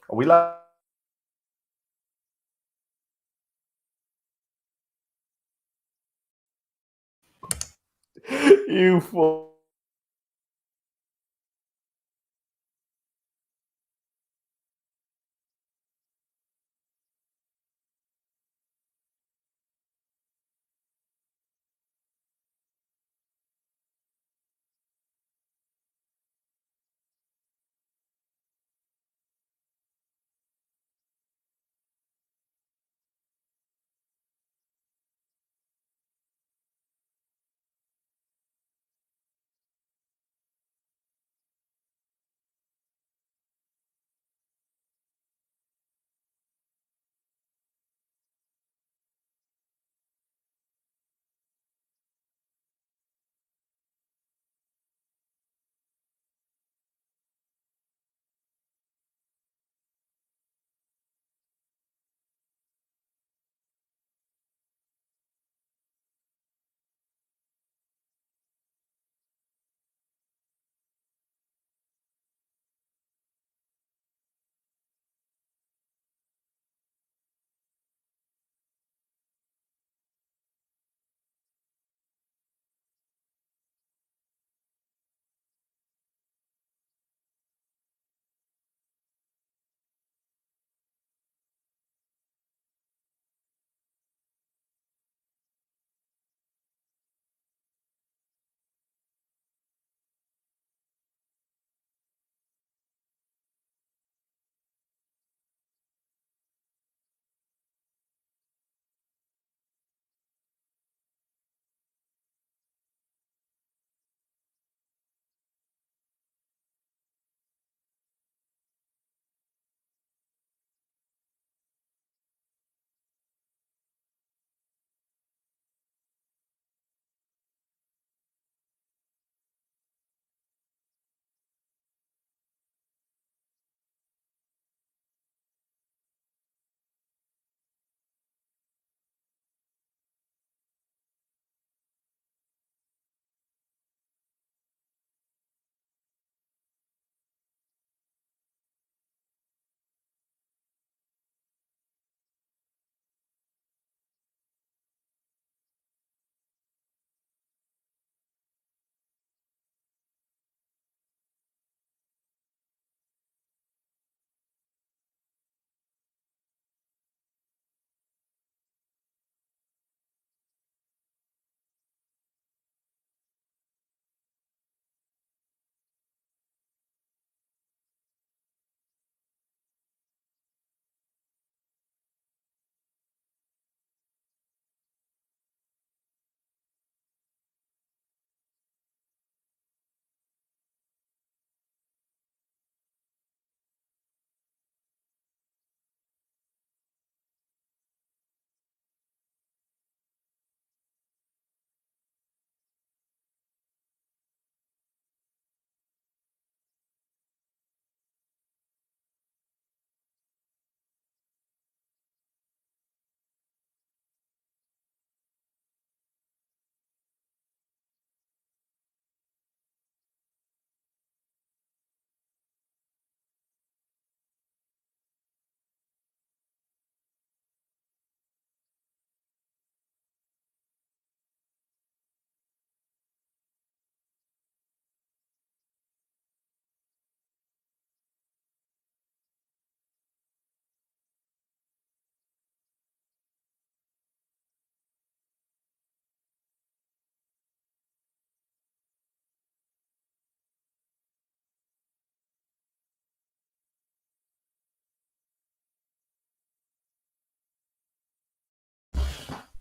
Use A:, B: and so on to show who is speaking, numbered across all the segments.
A: Are we like? You fool.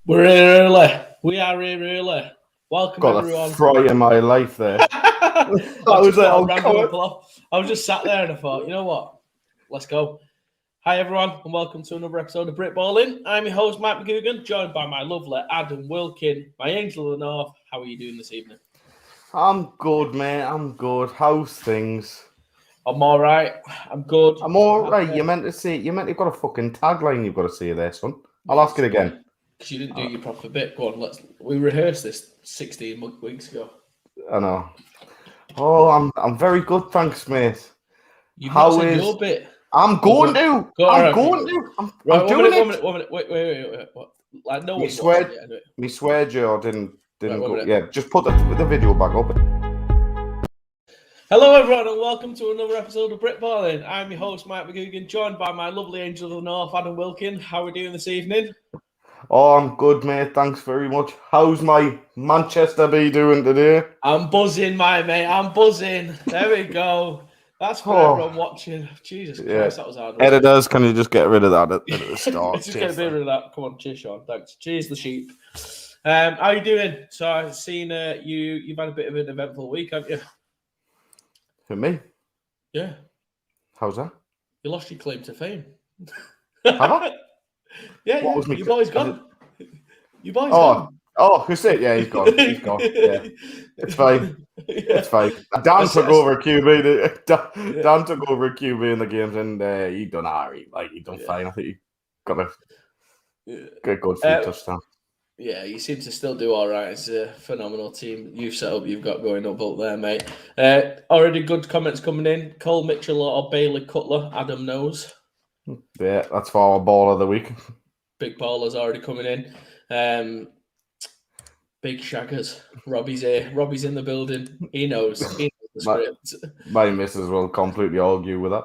B: We're here early. We are here early. Welcome,
A: Got
B: everyone.
A: the fright in my life there.
B: I was just sat there and I thought, you know what? Let's go. Hi, everyone, and welcome to another episode of Britballin. I'm your host, Matt McGugan, joined by my lovely Adam Wilkin, my angel of the north. How are you doing this evening?
A: I'm good, mate. I'm good. How's things?
B: I'm all right. I'm good.
A: I'm all right. You meant to got a fucking tagline you've got to say there, son. I'll ask it again.
B: Because you didn't do your proper bit. Go on, we rehearsed this 16 weeks ago.
A: I know. Oh, I'm very good, thanks, mate.
B: You've not said your bit.
A: I'm going to. I'm going to. I'm doing it.
B: 1 minute. Wait. What? Like no one's
A: swear,
B: watching yet, anyway.
A: Me swear, Joe didn't
B: Right,
A: go.
B: minute.
A: Yeah, just put the video back up.
B: Hello, everyone, and welcome to another episode of Britballin. I'm your host, Mike McGugan, joined by my lovely angel of the north, Adam Wilkin. How are we doing this evening?
A: Oh, I'm good, mate. Thanks very much. How's my Manchester bee doing today?
B: I'm buzzing, my mate. I'm buzzing. There we go. That's for everyone watching. Jesus Christ, that was hard.
A: Editors, can you just get rid of that at the start?
B: Just get rid of that. Come on, cheers, Sean. Thanks. Cheers, the sheep. How are you doing? So I've seen you've had a bit of an eventful week, haven't you?
A: For me?
B: Yeah.
A: How's that?
B: You lost your claim to fame.
A: Have I?
B: Yeah, your boy's gone. Your boy's gone.
A: Oh, who's it? Yeah, he's gone. He's gone. Yeah. It's fine. It's fine. Dan took over QB. Dan took over QB in the games, and he done alright. Like, he done fine. I think he got a good few touchdowns.
B: Yeah, you seem to still do all right. It's a phenomenal team you've set up. You've got going up there, mate. Already good comments coming in. Cole Mitchell or Bailey Cutler. Adam knows.
A: Yeah, that's for our ball of the week.
B: Big ballers already coming in. Big shaggers. Robbie's here. Robbie's in the building. He knows. He knows the script.
A: My missus will completely argue with that.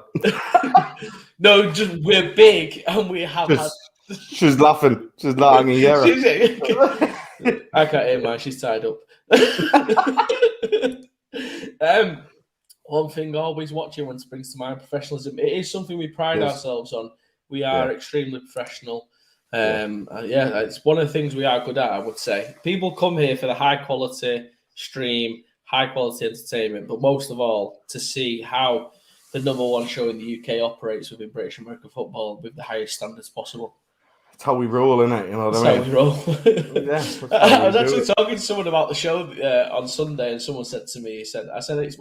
B: No, just we're big and we have had.
A: She's laughing. She's laughing.
B: I can't hear mine. She's tied up. One thing always watching when springs to mind, professionalism. It is something we pride ourselves on. We are extremely professional. It's one of the things we are good at, I would say. People come here for the high quality stream, high quality entertainment, but most of all to see how the number one show in the UK operates within British American football with the highest standards possible.
A: That's how we roll, innit? You know what I mean?
B: That's how we roll. I was actually talking to someone about the show on Sunday, and someone said to me,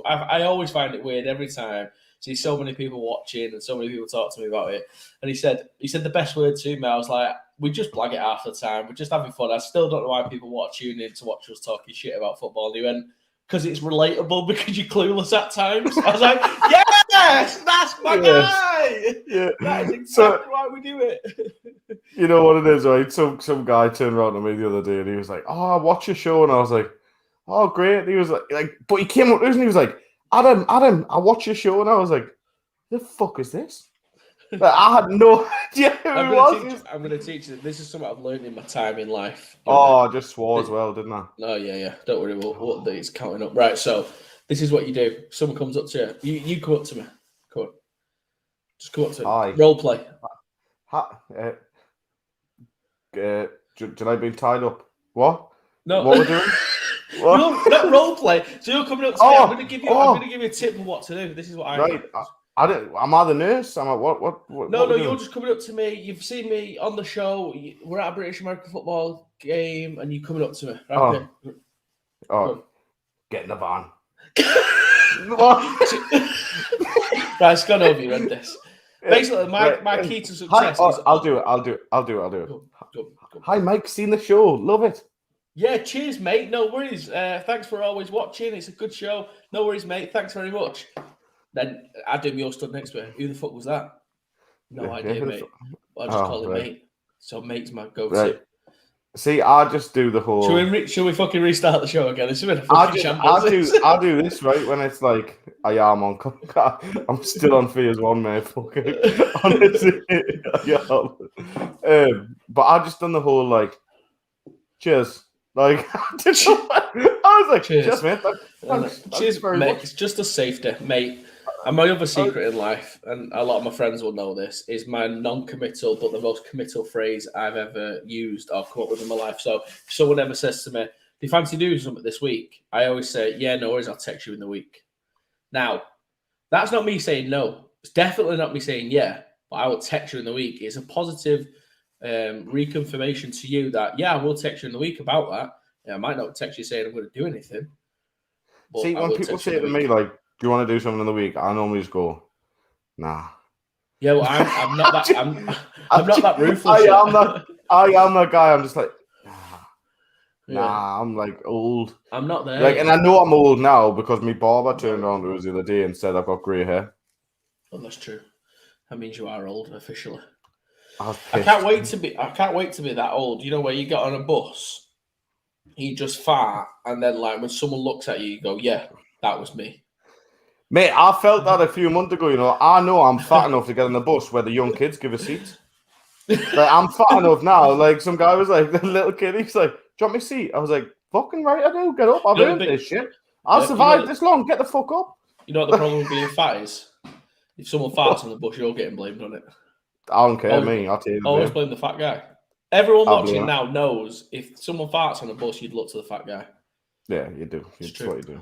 B: I always find it weird every time. See so many people watching and so many people talk to me about it. And he said the best word to me. I was like, we just blag it half the time. We're just having fun. I still don't know why people tune in to watch us talking shit about football. And he went, because it's relatable, because you're clueless at times. I was like, yes, that's my guy. Yeah. That is exactly why we do it.
A: You know what it is, right? Some guy turned around to me the other day and he was like, oh, I watch your show. And I was like, oh, great. And he was like, but he came up to us and he was like, Adam, I watch your show. And I was like, the fuck is this? Like, I had no idea who it was.
B: I'm going to teach you. This is something I've learned in my time in life.
A: I just swore as well, didn't I?
B: Oh, yeah. Don't worry. What it's counting up. Right, so this is what you do. Someone comes up to you. You come up to me. Come on. Just come up to me.
A: Hi.
B: Role play.
A: Did I be tied up? What?
B: No.
A: What we're doing? What?
B: No, not role play. So you're coming up to me. I'm going to give you a tip of what to do. This is what I do.
A: Am I the nurse? Am I what?
B: No, you're just coming up to me. You've seen me on the show. We're at a British American football game, and you're coming up to me. Right,
A: Get in the van.
B: Right, it's gone over. You read this. Basically, my key to success is...
A: I'll do it.
B: Go.
A: Hi, Mike. Seen the show. Love it.
B: Yeah, cheers, mate. No worries. Thanks for always watching. It's a good show. No worries, mate. Thanks very much. Then Adam, you're stood next to me. Who the fuck was that? No idea, mate. I'll just call him mate. So mate's my go-to. Right.
A: See, I just do the whole.
B: Should we fucking restart the show again? It's been a fucking shambles.
A: I do this right when it's like I am on. I'm still on phase one, mate. Fucking honestly, but I just done the whole like, cheers. Like I was like, cheers, mate. Thanks
B: cheers,
A: very
B: mate.
A: much.
B: It's just a safety, mate. And my other secret in life, and a lot of my friends will know this, is my non-committal but the most committal phrase I've ever used or come up with in my life. So if someone ever says to me, do you fancy doing something this week? I always say, yeah, no worries, I'll text you in the week. Now, that's not me saying no. It's definitely not me saying yeah, but I will text you in the week. It's a positive reconfirmation to you that, yeah, I will text you in the week about that. Yeah, I might not text you saying I'm going to do anything.
A: See, when people say to me, like, do you want to do something in the week? I normally just go, nah.
B: Yeah, well, I'm not that. I'm not that ruthless.
A: I am that guy. I'm just like, nah. I'm like old.
B: I'm not there.
A: Like, and I know I'm old now because my barber turned around to us the other day and said I've got grey hair.
B: Oh, that's true. That means you are old officially.
A: I
B: can't wait to be that old. You know, where you get on a bus, you just fart, and then like when someone looks at you, you go, "Yeah, that was me."
A: Mate, I felt that a few months ago. You know I'm fat enough to get on the bus where the young kids give us seats. Like I'm fat enough now. Like some guy was like, the little kid, he's like, "Do you want my seat?" I was like, "Fucking right, I do. Get up. I've earned this shit. I've survived this long. Get the fuck up."
B: You know what the problem with being fat is? If someone farts on the bus, you're getting blamed on it.
A: I don't care, me. I'll tell you.
B: Always blame the fat guy. Everyone watching now knows if someone farts on a bus, you'd look to the fat guy.
A: Yeah, you do. It's what you do.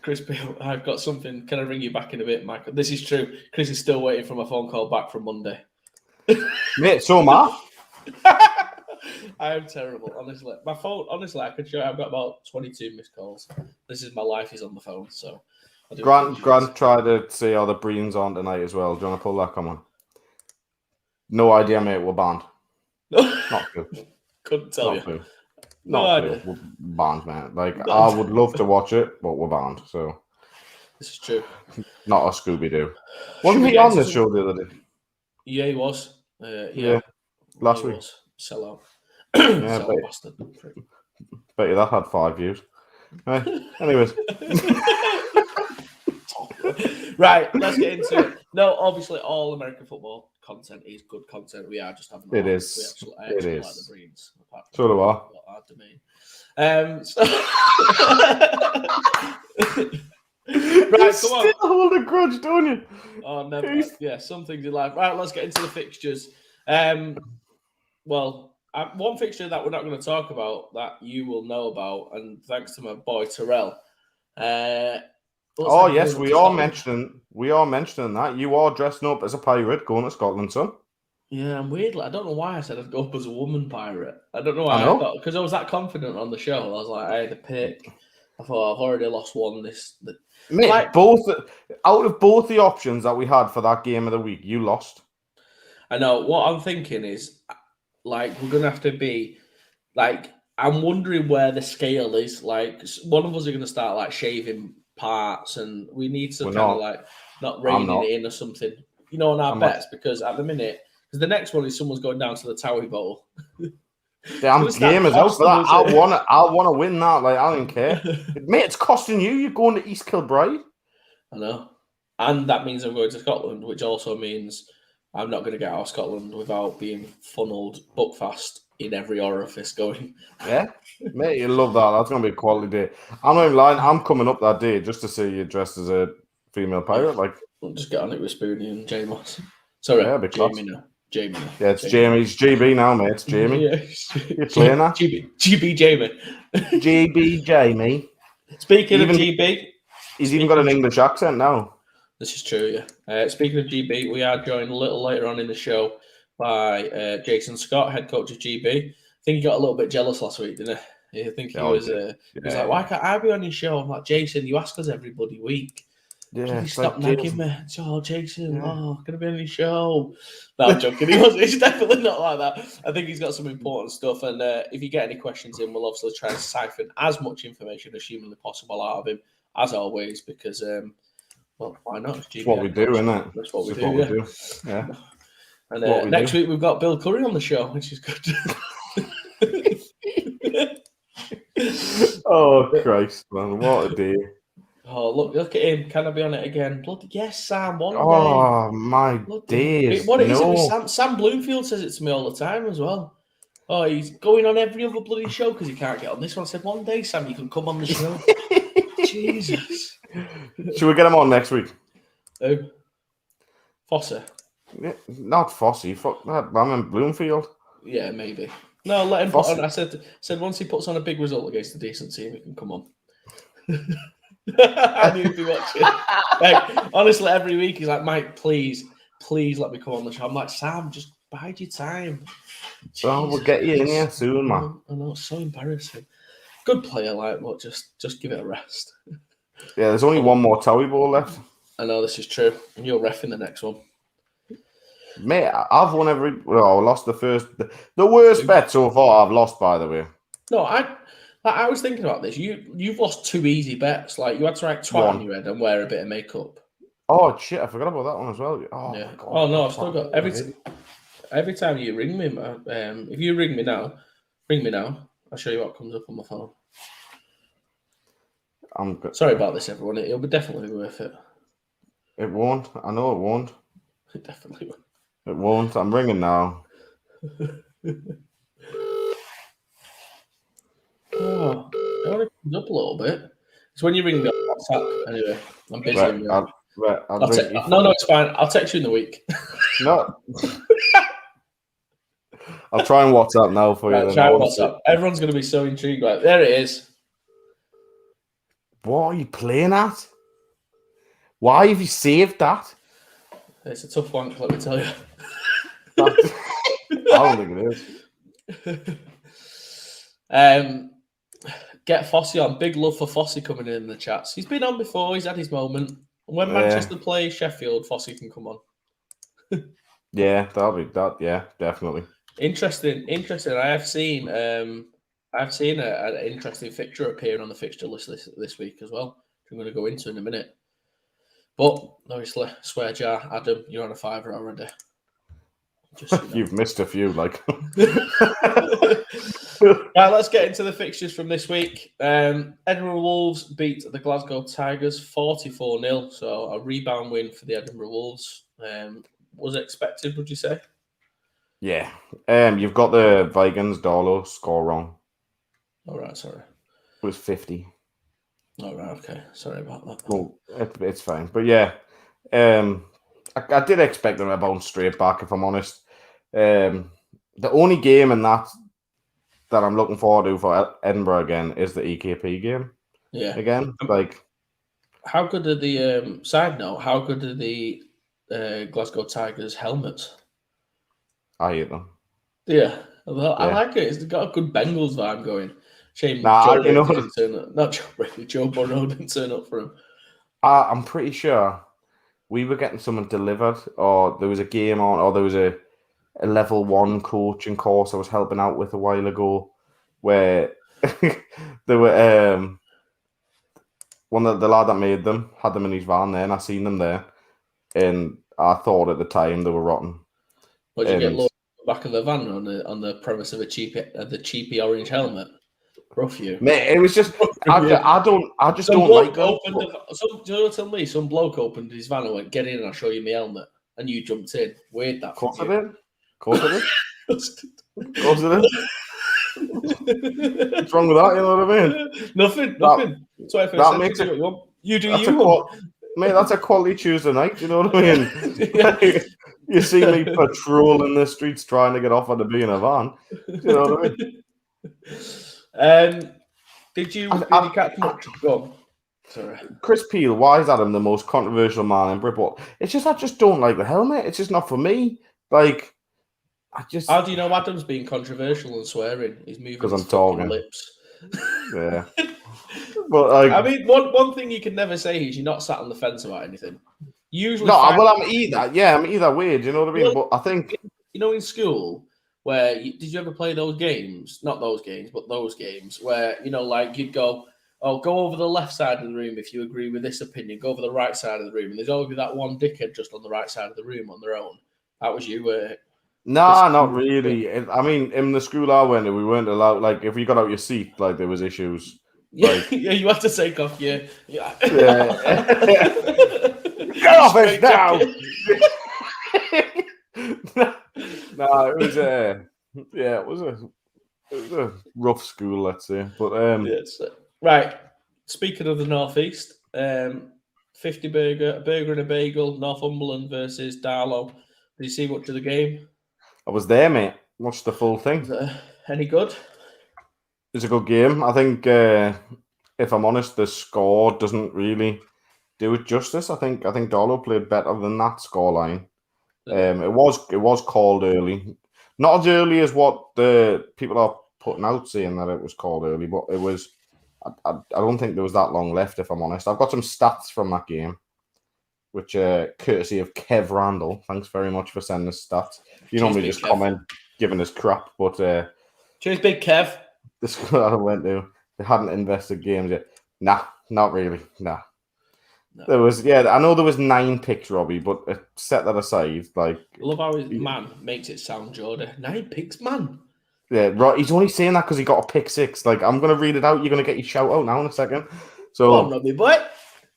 B: Chris Beale, I've got something. Can I ring you back in a bit, Michael? This is true. Chris is still waiting for my phone call back from Monday.
A: Mate, so am I.
B: I am terrible, honestly. My phone, honestly, I could show you, I've got about 22 missed calls. This is my life is on the phone, so.
A: Grant tried to see how the Breens on tonight as well. Do you want to pull that? Come on. No idea, mate. We're banned. Not good.
B: Couldn't tell you.
A: Not good. We're banned, man. Like, I would love to watch it, but we're banned. So
B: this is true.
A: Not a Scooby Doo. Wasn't he on this show the other day?
B: Yeah, he was.
A: Last week.
B: Sell out.
A: Yeah,
B: bastard.
A: Bet you that had 5 views. Right. Anyways.
B: Right, let's get into it. No, obviously, all American football content is good content. We are just having.
A: It is.
B: I actually like the Breeds.
A: So do I.
B: Our domain. Right, come on.
A: Still hold a grudge, don't you?
B: Oh, never. Yeah, some things in life. Right, let's get into the fixtures. Well, one fixture that we're not going to talk about that you will know about, and thanks to my boy Terrell.
A: Oh yes, we are mentioning that you are dressing up as a pirate going to Scotland, son.
B: Yeah, I'm weirdly. I don't know why I said I'd go up as a woman pirate. I don't know why I thought, because I was that confident on the show. I was like, I had a pick. I thought I've already lost one.
A: Mate, like, out of both the options that we had for that game of the week, you lost.
B: I know. What I'm thinking is, like, we're gonna have to be, like, I'm wondering where the scale is. Like, one of us are gonna start like shaving parts, and we need to kind of like not reining it in or something, you know, on our bets, because at the minute, because the next one is someone's going down to the Towie Bowl.
A: Damn, game is out for that. I want to win that. Like, I don't care, mate. It's costing you. You're going to East Kilbride.
B: I know, and that means I'm going to Scotland, which also means I'm not going to get out of Scotland without being funneled buckfast in every orifice going.
A: Yeah, mate, you love that. That's going to be a quality day. I'm not even lying. I'm coming up that day just to see you dressed as a female pirate. Like,
B: we'll just get on it with Spoonie and J Moss. Sorry, Jamie now. Jamie.
A: Yeah, it's Jamie. It's GB now, mate. It's Jamie.
B: Yeah.
A: You're playing that?
B: GB Jamie.
A: GB Jamie.
B: Speaking of GB.
A: He's even got an English accent now.
B: This is true, yeah. Speaking of GB, we are joined a little later on in the show by Jason Scott, head coach of GB. I think he got a little bit jealous last week, didn't he? I think he was like, why can't I be on your show? I'm like, Jason, you ask us every bloody week.
A: Yeah,
B: stop nagging me. Oh, Jason, going to be on your show. No, I'm joking. He's definitely not like that. I think he's got some important stuff. And if you get any questions in, we'll obviously try and siphon as much information as humanly possible out of him, as always, because, well, why not?
A: That's what we do, isn't it?
B: That's what we do. Yeah. And next week, we've got Bill Curry on the show, which is good.
A: Oh, Christ, man. What a day.
B: Oh, look at him. Can I be on it again? Bloody yes, Sam. One day.
A: Oh, my days.
B: What is it with Sam Bloomfield says it to me all the time as well. Oh, he's going on every other bloody show because he can't get on this one. I said, one day, Sam, you can come on the show. Jesus.
A: Should we get him on next week?
B: Who? Fosse.
A: Yeah, not Fosse. Fuck that. I'm in Bloomfield.
B: Yeah, maybe. No, let him put on. I said once he puts on a big result against a decent team, he can come on. I knew he'd be watching. Like, honestly, every week he's like, Mike, please let me come on the show. I'm like, Sam, just bide your time.
A: Well, we'll get you in here soon, man.
B: I know, it's so embarrassing. Good player, like, but just give it a rest.
A: Yeah, there's only one more Towie Bowl left.
B: I know this is true, and you're reffing the next one.
A: Mate, I've won every. Well, I lost the first. The worst bet so far I've lost, by the way.
B: No, I was thinking about this. You've lost two easy bets. Like, you had to write twat on your head and wear a bit of makeup.
A: Oh shit! I forgot about that one as well. Oh
B: Yeah.
A: my god.
B: Oh no, I've still got every time you ring me, man. If you ring me now, I'll show you what comes up on my phone.
A: I'm good.
B: Sorry about this, everyone. It'll be definitely worth it.
A: It won't. I know it won't.
B: It definitely will.
A: It won't. I'm ringing now.
B: Oh, it only comes up a little bit. It's when you ring me on WhatsApp. Anyway, I'm busy.
A: I'll ring you.
B: No, it's fine. I'll text you in the week.
A: No. I'll try and WhatsApp now for you.
B: Right, try WhatsApp. Everyone's going to be so intrigued. Right, there it is.
A: What are you playing at? Why have you saved that?
B: It's a tough one, let me tell you.
A: I don't think it is.
B: Get Fossey on. Big love for Fossey coming in the chats. He's been on before. He's had his moment. And when Manchester plays Sheffield, Fossey can come on.
A: Yeah, that'll be that. Yeah, definitely.
B: Interesting. I have seen an interesting fixture appearing on the fixture list this week as well. I'm going to go into in a minute. But obviously, swear jar, Adam, you're on a fiver already.
A: Just, you know. You've missed a few, like.
B: Right, let's get into the fixtures from this week. Edinburgh Wolves beat the Glasgow Tigers 44-0, so a rebound win for the Edinburgh Wolves. Was it expected, would you say?
A: Yeah. You've got the Vikings Darlow score wrong.
B: All right, sorry.
A: It was 50.
B: All right, okay. Sorry about that.
A: Well, it's fine. But yeah, I did expect them to bounce straight back, if I'm honest. The only game in that I'm looking forward to for Edinburgh again is the EKP game.
B: Yeah.
A: Again, like.
B: How good are the side note? How good are the Glasgow Tigers helmets?
A: I hate them.
B: Yeah, well, I like it. It's got a good Bengals vibe going. Shame
A: Joe
B: Burrow didn't turn up for him.
A: I'm pretty sure we were getting someone delivered, or there was a game on, or there was a level 1 coaching course I was helping out with a while ago, where there were one of the lad that made them had them in his van there, and I seen them there, and I thought at the time they were rotten.
B: What did you get loaded back of the van on the premise of the cheapy orange helmet? Rough you,
A: mate. It was just I just
B: some
A: don't like them.
B: Tell me, some bloke opened his van and went, "Get in, and I'll show you my helmet," and you jumped in. Weird that.
A: Of course I did. Of course I did. What's wrong with that? You know what I mean?
B: Nothing. That's why
A: that makes it.
B: You do you,
A: mate. That's a quality Tuesday night. You know what I mean? You see me patrolling the streets trying to get off on to be in a van. You know what I mean?
B: Did you catch much? Go on. Sorry.
A: Chris Peel, why is Adam the most controversial man in Britball? It's just I just don't like the helmet. It's just not for me. Like,
B: how do you know Adam's being controversial and swearing? He's moving because I'm
A: talking
B: lips.
A: Yeah. But
B: I mean, one thing you can never say is you're not sat on the fence about anything. Usually,
A: I'm either. Yeah, I'm either way. Do you know what I mean? But I think
B: in school, where did you ever play those games? Not those games, but those games where like you'd go over the left side of the room if you agree with this opinion. Go over the right side of the room, and there's always that one dickhead just on the right side of the room on their own. That was you.
A: Nah, not really. I mean, in the school I went to, we weren't allowed. Like, if you got out your seat, like there was issues. Like,
B: yeah, you had to take off. Yeah.
A: Get off it now. No, it was it was a rough school, let's say. But
B: yes. Right. Speaking of the Northeast, 50 burger and a bagel, Northumberland versus Darlow. Did you see much of the game?
A: I was there, mate. Watched the full thing.
B: Any good?
A: It's a good game. I think, if I'm honest, the score doesn't really do it justice. I think Darlow played better than that scoreline. It was called early, not as early as what the people are putting out saying that it was called early, but it was. I don't think there was that long left. If I'm honest, I've got some stats from that game, which courtesy of Kev Randall. Thanks very much for sending us stats. You normally just comment giving us crap, but
B: cheers, Big Kev.
A: The school I went to, they hadn't invested games yet. Nah, not really. Nah. There was, I know there was 9 picks, Robbie, but set that aside. Like,
B: I love how his man makes it sound, Jordan. 9 picks, man.
A: Yeah, right. He's only saying that because he got a pick 6. Like, I'm going to read it out. You're going to get your shout out now in a second. So,
B: Go on, Robbie boy.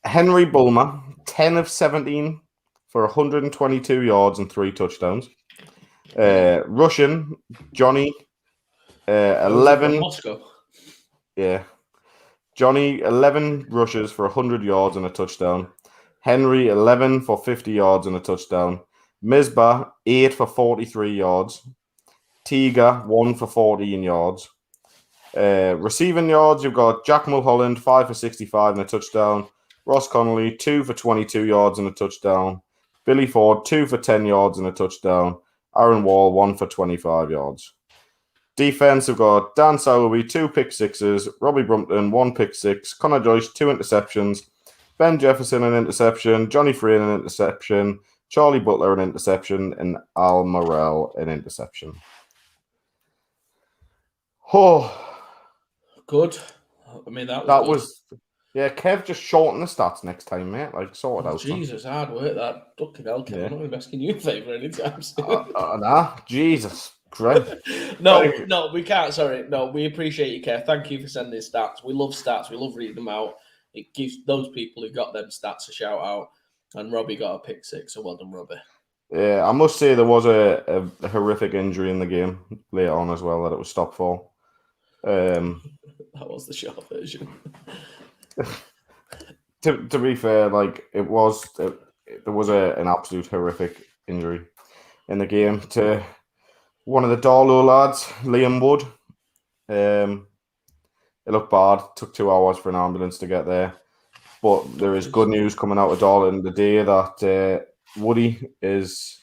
A: Henry Bulmer, 10 of 17 for 122 yards and 3 touchdowns. Russian, Johnny, 11.
B: Moscow.
A: Yeah. Johnny, 11 rushes for 100 yards and a touchdown. Henry, 11 for 50 yards and a touchdown. Misbah, 8 for 43 yards. Tiga, 1 for 14 yards. Receiving yards, you've got Jack Mulholland, 5 for 65 and a touchdown. Ross Connolly, 2 for 22 yards and a touchdown. Billy Ford, 2 for 10 yards and a touchdown. Aaron Wall, 1 for 25 yards. Defense, we've got Dan Sowerby, 2 pick 6s. Robbie Brumpton, 1 pick 6. Connor Joyce, 2 interceptions. Ben Jefferson, an interception. Johnny Frayne, an interception. Charlie Butler, an interception. And Al Morrell, an interception. Oh,
B: good. I mean, that
A: was yeah. Kev, just shorten the stats next time, mate. Like, sort it out.
B: Jesus, hard work that. Fucking hell, Kev. I'm not even asking you a favour anytime soon.
A: Nah, Jesus Christ.
B: No, we can't. Sorry, no, we appreciate you, Kev. Thank you for sending stats. We love stats. We love reading them out. It gives those people who got them stats a shout out. And Robbie got a pick 6, so well done, Robbie.
A: Yeah, I must say there was a horrific injury in the game later on as well that it was stopped for.
B: That was the short version.
A: To be fair, like there was an absolute horrific injury in the game to one of the Darlow lads, Liam Wood. It looked bad. Took 2 hours for an ambulance to get there, but there is good news coming out of Darlin today that Woody is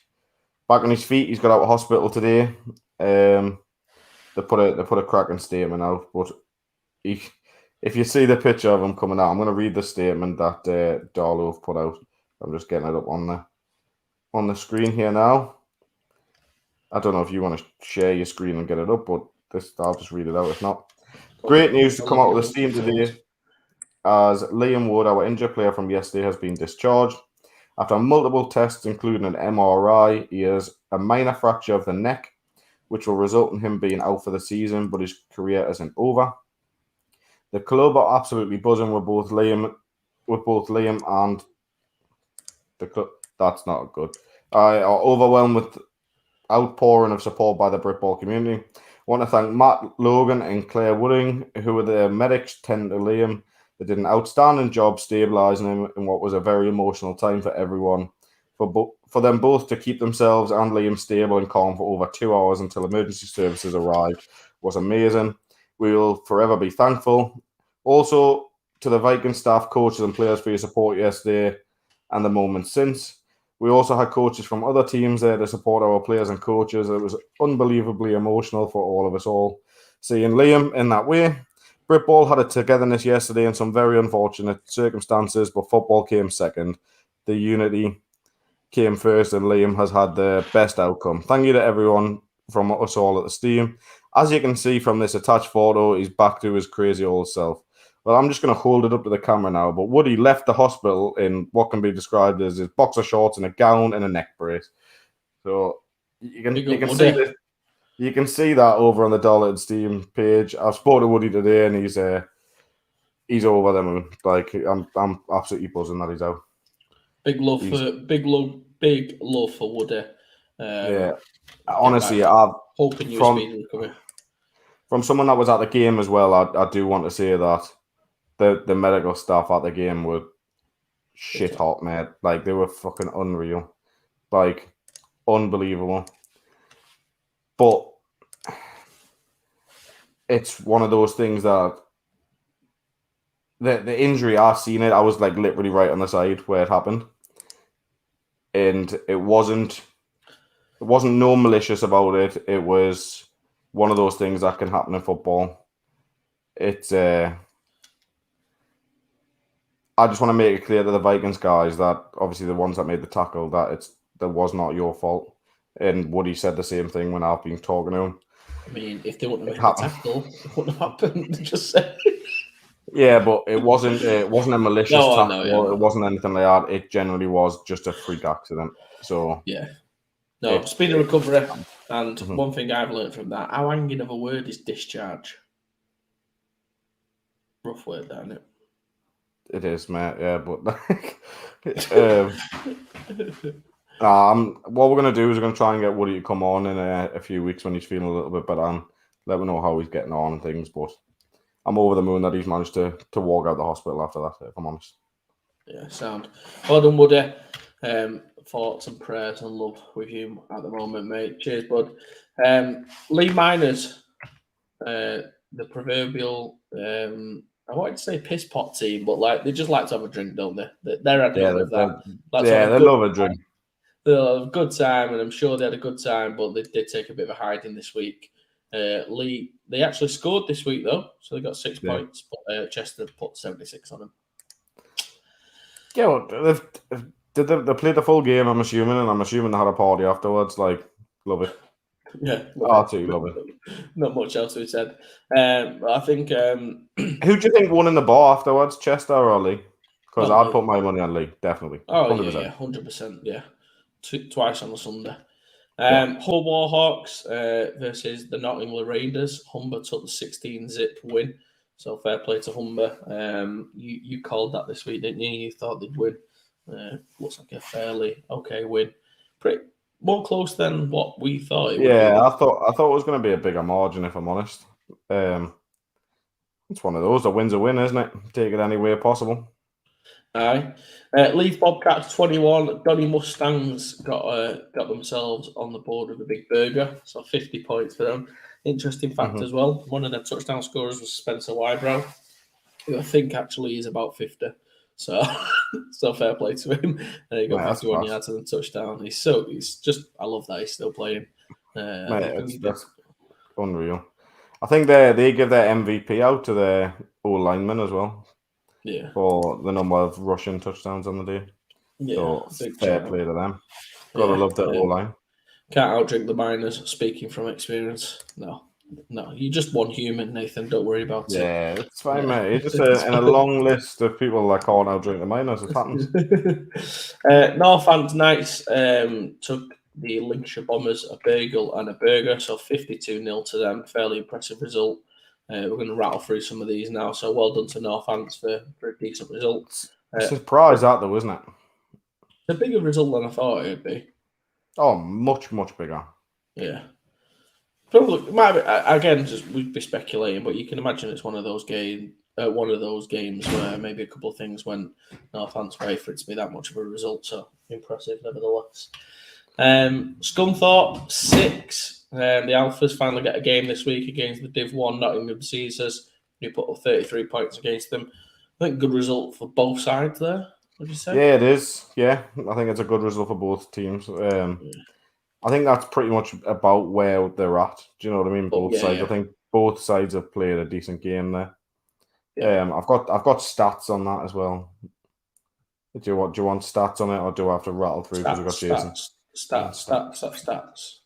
A: back on his feet. He's got out of hospital today. They put a cracking statement out, but if you see the picture of him coming out, I'm going to read the statement that Darlow have put out. I'm just getting it up on the screen here now. I don't know if you want to share your screen and get it up, but I'll just read it out if not. Great news to come out of the team today, as Liam Wood, our injured player from yesterday, has been discharged. After multiple tests, including an MRI, he has a minor fracture of the neck, which will result in him being out for the season, but his career isn't over. The club are absolutely buzzing with both Liam and the club. That's not good. Are overwhelmed with outpouring of support by the Britball community. I want to thank Matt Logan and Claire Wooding, who were the medics tending to Liam. They did an outstanding job stabilising him in what was a very emotional time for everyone. For them both to keep themselves and Liam stable and calm for over 2 hours until emergency services arrived was amazing. We will forever be thankful. Also, to the Viking staff, coaches and players for your support yesterday and the moments since. We also had coaches from other teams there to support our players and coaches. It was unbelievably emotional for all of us all. Seeing Liam in that way. Britball had a togetherness yesterday in some very unfortunate circumstances, but football came second. The unity came first, and Liam has had the best outcome. Thank you to everyone from us all at the team. As you can see from this attached photo, he's back to his crazy old self. Well, I'm just going to hold it up to the camera now, but Woody left the hospital in what can be described as his boxer shorts and a gown and a neck brace. So you can see that over on the Darlington Steam page. I've spoken to Woody today, and he's over the moon. Like I'm absolutely buzzing that he's out.
B: Big love for Woody.
A: Yeah, honestly, I'm
B: hoping you're speedy recovery.
A: From someone that was at the game as well, I do want to say that the medical staff at the game were shit hot, mate. Like, they were fucking unreal. Like, unbelievable. But it's one of those things that the injury, I've seen it. I was like literally right on the side where it happened. And it wasn't no malicious about it. It was one of those things that can happen in football. It's I just want to make it clear to the Vikings guys that obviously the ones that made the tackle that was not your fault. And Woody said the same thing when I've been talking to him.
B: I mean, if they wouldn't have made the tackle, it wouldn't have happened. Just say.
A: Yeah, but it wasn't a malicious
B: No, I
A: tackle.
B: know, yeah.
A: It wasn't anything like that. It generally was just a freak accident. So
B: Yeah. No, speed of recovery. And
A: Mhm.
B: one thing I've learned from that, how hanging of a word is discharge. Rough word, isn't it?
A: It is, mate. Yeah, but what we're gonna do is we're gonna try and get Woody to come on in a few weeks when he's feeling a little bit better and let me know how he's getting on and things. But I'm over the moon that he's managed to walk out the hospital after that, if I'm honest.
B: Yeah, sound. Well done, Woody. Thoughts and prayers and love with you at the moment, mate. Cheers, bud. Lee Miners, the proverbial, I wanted to say piss pot team, but like they just like to have a drink, don't they? They're adamant with that. Like
A: they love a drink.
B: They'll have a good time, and I'm sure they had a good time, but they did take a bit of a hiding this week. Lee, they actually scored this week though, so they got 6 points, but Chester put 76 on them.
A: Yeah, well, they played the full game, I'm assuming, and I'm assuming they had a party afterwards. Like, love it.
B: Yeah,
A: absolutely love it.
B: Not much else to be said. I think.
A: Who do you think won in the bar afterwards, Chester or Lee? Because I'd put my money on Lee, definitely.
B: Oh
A: 100%.
B: yeah, 100%. Yeah, twice on the Sunday. Hull Warhawks versus the Nottingham Raiders. Humber took the 16-zip win, so fair play to Humber. You called that this week, didn't you? You thought they'd win. Looks like a fairly okay win. Pretty more close than what we thought it would be.
A: Yeah, I thought it was going to be a bigger margin, if I'm honest. It's one of those. A win's a win, isn't it? Take it any way possible.
B: Aye. Leeds Bobcats 21. Donny Mustangs got themselves on the board with a big burger, so 50 points for them. Interesting fact as well. One of their touchdown scorers was Spencer Wybrow, who I think actually is about 50. So, so fair play to him. He got 51 yards and a touchdown. He's just, I love that he's still playing.
A: That's unreal. I think they give their MVP out to their O-lineman as well.
B: Yeah.
A: For the number of rushing touchdowns on the day.
B: Yeah.
A: So fair play to them. Gotta love the O-line.
B: Can't outdrink the Miners, speaking from experience. No, you're just one human, Nathan. Don't worry about it.
A: Yeah, it's fine, mate. It's just in a long list of people that can't outdrink the Miners. It happens.
B: Northants Knights took the Lincolnshire Bombers a bagel and a burger, so 52-0 to them. Fairly impressive result. We're going to rattle through some of these now, so well done to Northants for a decent result.
A: Surprise that though, isn't it?
B: It's a bigger result than I thought it would be.
A: Oh, much, much bigger.
B: Yeah. Probably it might be, again, we'd be speculating, but you can imagine it's one of those games where maybe a couple of things went Northants' way for it to be that much of a result. So impressive, nevertheless. Scunthorpe 6. The Alphas finally get a game this week against the Div 1 Nottingham Caesars. You put up 33 points against them. I think good result for both sides there. Would you say?
A: Yeah, it is. Yeah, I think it's a good result for both teams. I think that's pretty much about where they're at. Do you know what I mean? Both sides. Yeah. I think both sides have played a decent game there. Yeah. I've got stats on that as well. Do you want stats on it, or do I have to rattle through because we've got Jason?
B: Stats.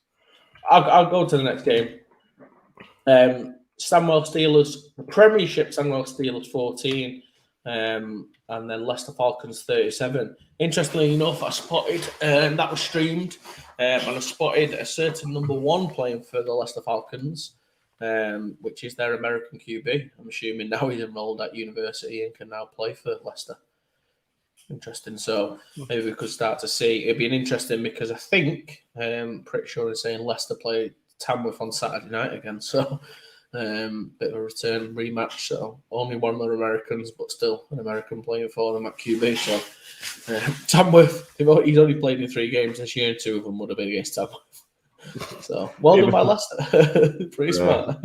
B: I'll go to the next game. Stanwell Steelers, the Premiership Stanwell Steelers 14, and then Leicester Falcons 37. Interestingly enough, I spotted, that was streamed, and I spotted a certain number 1 playing for the Leicester Falcons, which is their American QB. I'm assuming now he's enrolled at university and can now play for Leicester. Interesting. So maybe we could start to see. It'd be an interesting because I think, pretty sure I'm saying Leicester play Tamworth on Saturday night again. So bit of a return rematch. So only one of their Americans, but still an American playing for them at QB. So Tamworth, he's only played in 3 games this year, and 2 of them would have been against Tamworth. So well done by Leicester. Pretty smart.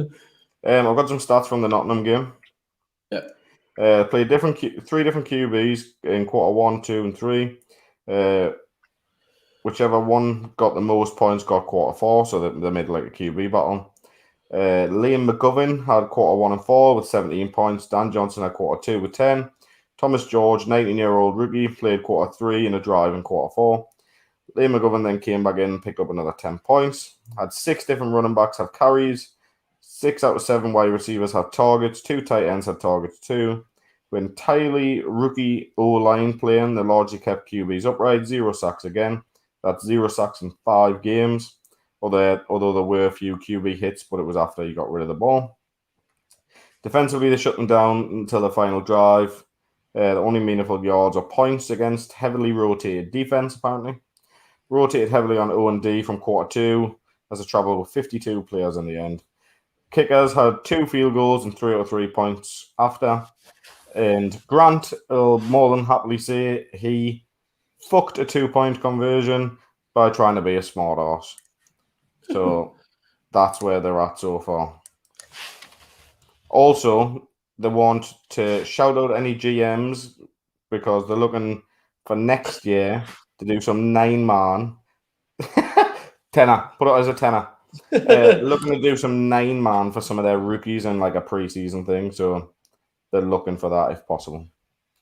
A: I've got some stats from the Nottingham game.
B: Yeah.
A: Played 3 different QBs in quarter 1, 2, and 3. Whichever one got the most points got quarter 4, so they made like a QB battle. Liam McGovern had quarter 1 and 4 with 17 points. Dan Johnson had quarter 2 with 10. Thomas George, 19-year-old rookie, played quarter 3 in a drive in quarter 4. Liam McGovern then came back in and picked up another 10 points. Had 6 different running backs have carries. 6 out of 7 wide receivers had targets. 2 tight ends had targets too. with entirely rookie O-line playing. They largely kept QBs upright. 0 sacks again. That's 0 sacks in 5 games. Although there were a few QB hits, but it was after he got rid of the ball. Defensively, they shut them down until the final drive. The only meaningful yards or points against heavily rotated defense, apparently. Rotated heavily on O&D from quarter 2 as they travelled with 52 players in the end. Kickers had 2 field goals and 3 out of 3 points after. And Grant will more than happily say he fucked a 2-point conversion by trying to be a smart ass. So that's where they're at so far. Also, they want to shout out any GMs because they're looking for next year to do some 9-man tenner. Put it as a tenner. Looking to do some 9-man for some of their rookies and like a preseason thing. So they're looking for that if possible.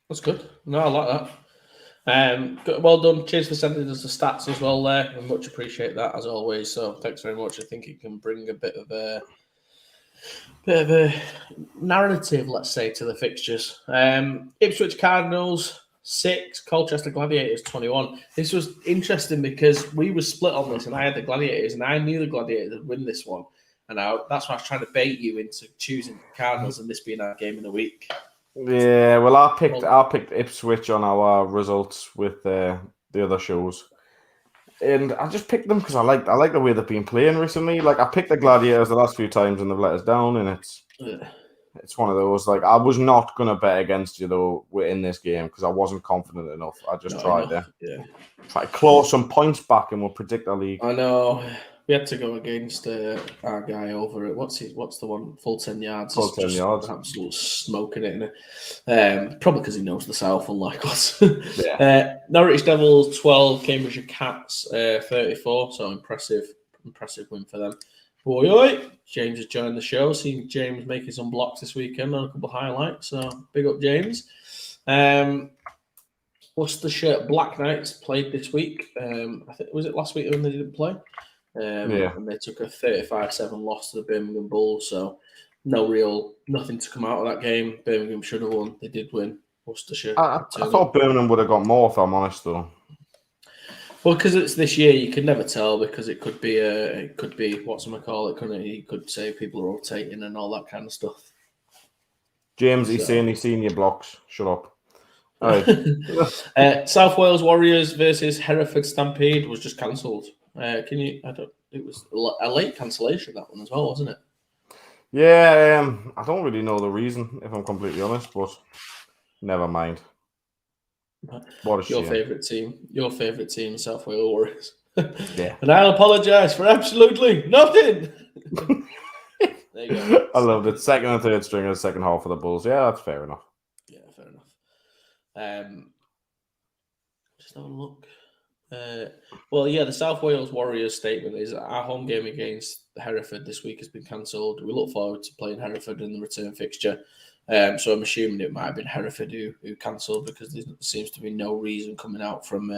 B: That's good. No, I like that. Well done. Cheers for sending us the stats as well there. I much appreciate that as always. So thanks very much. I think it can bring a bit of a narrative, let's say, to the fixtures. Ipswich Cardinals 6, Colchester Gladiators 21. This was interesting because we were split on this, and I had the Gladiators, and I knew the Gladiators would win this one, and that's why I was trying to bait you into choosing Cardinals and this being our game of the week.
A: Yeah, well, I picked Ipswich on our results with the other shows, and I just picked them because I like the way they've been playing recently. Like I picked the Gladiators the last few times and they've let us down, and it's one of those. Like I was not gonna bet against you though in this game because I wasn't confident enough. I just tried to claw some points back and we'll predict the league.
B: I know. We had to go against our guy over it. What's the one? Full 10 yards.
A: Full 10 yards.
B: Absolute smoking it. Probably because he knows the South, unlike us.
A: Yeah.
B: Norwich Devils 12, Cambridgeshire Cats 34. So impressive win for them. Oi. James has joined the show. Seen James making some blocks this weekend on a couple of highlights. So big up, James. Worcestershire Black Knights played this week. I think was it last week when they didn't play? And they took a 35-7 loss to the Birmingham Bulls. So nothing to come out of that game. Birmingham should have won. They did win. Worcestershire.
A: I thought Birmingham would have got more, if I'm honest, though.
B: Well, because it's this year, you can never tell because it could be whatchamacallit, couldn't it? You could say people are rotating and all that kind of stuff.
A: James, he's saying he's seen your blocks. Shut up. All
B: right. South Wales Warriors versus Hereford Stampede was just cancelled. It was a late cancellation, that one as well, wasn't it?
A: Yeah, I don't really know the reason, if I'm completely honest, but never mind. What a shame.
B: Your favourite team, South Wales Warriors.
A: Yeah.
B: And I'll apologise for absolutely nothing. There you go.
A: I loved it. Second and third string in the second half of the Bulls. Yeah, that's fair enough.
B: Yeah, fair enough. Just have a look. The South Wales Warriors statement is our home game against Hereford this week has been cancelled. We look forward to playing Hereford in the return fixture. So I'm assuming it might have been Hereford who cancelled because there seems to be no reason coming out from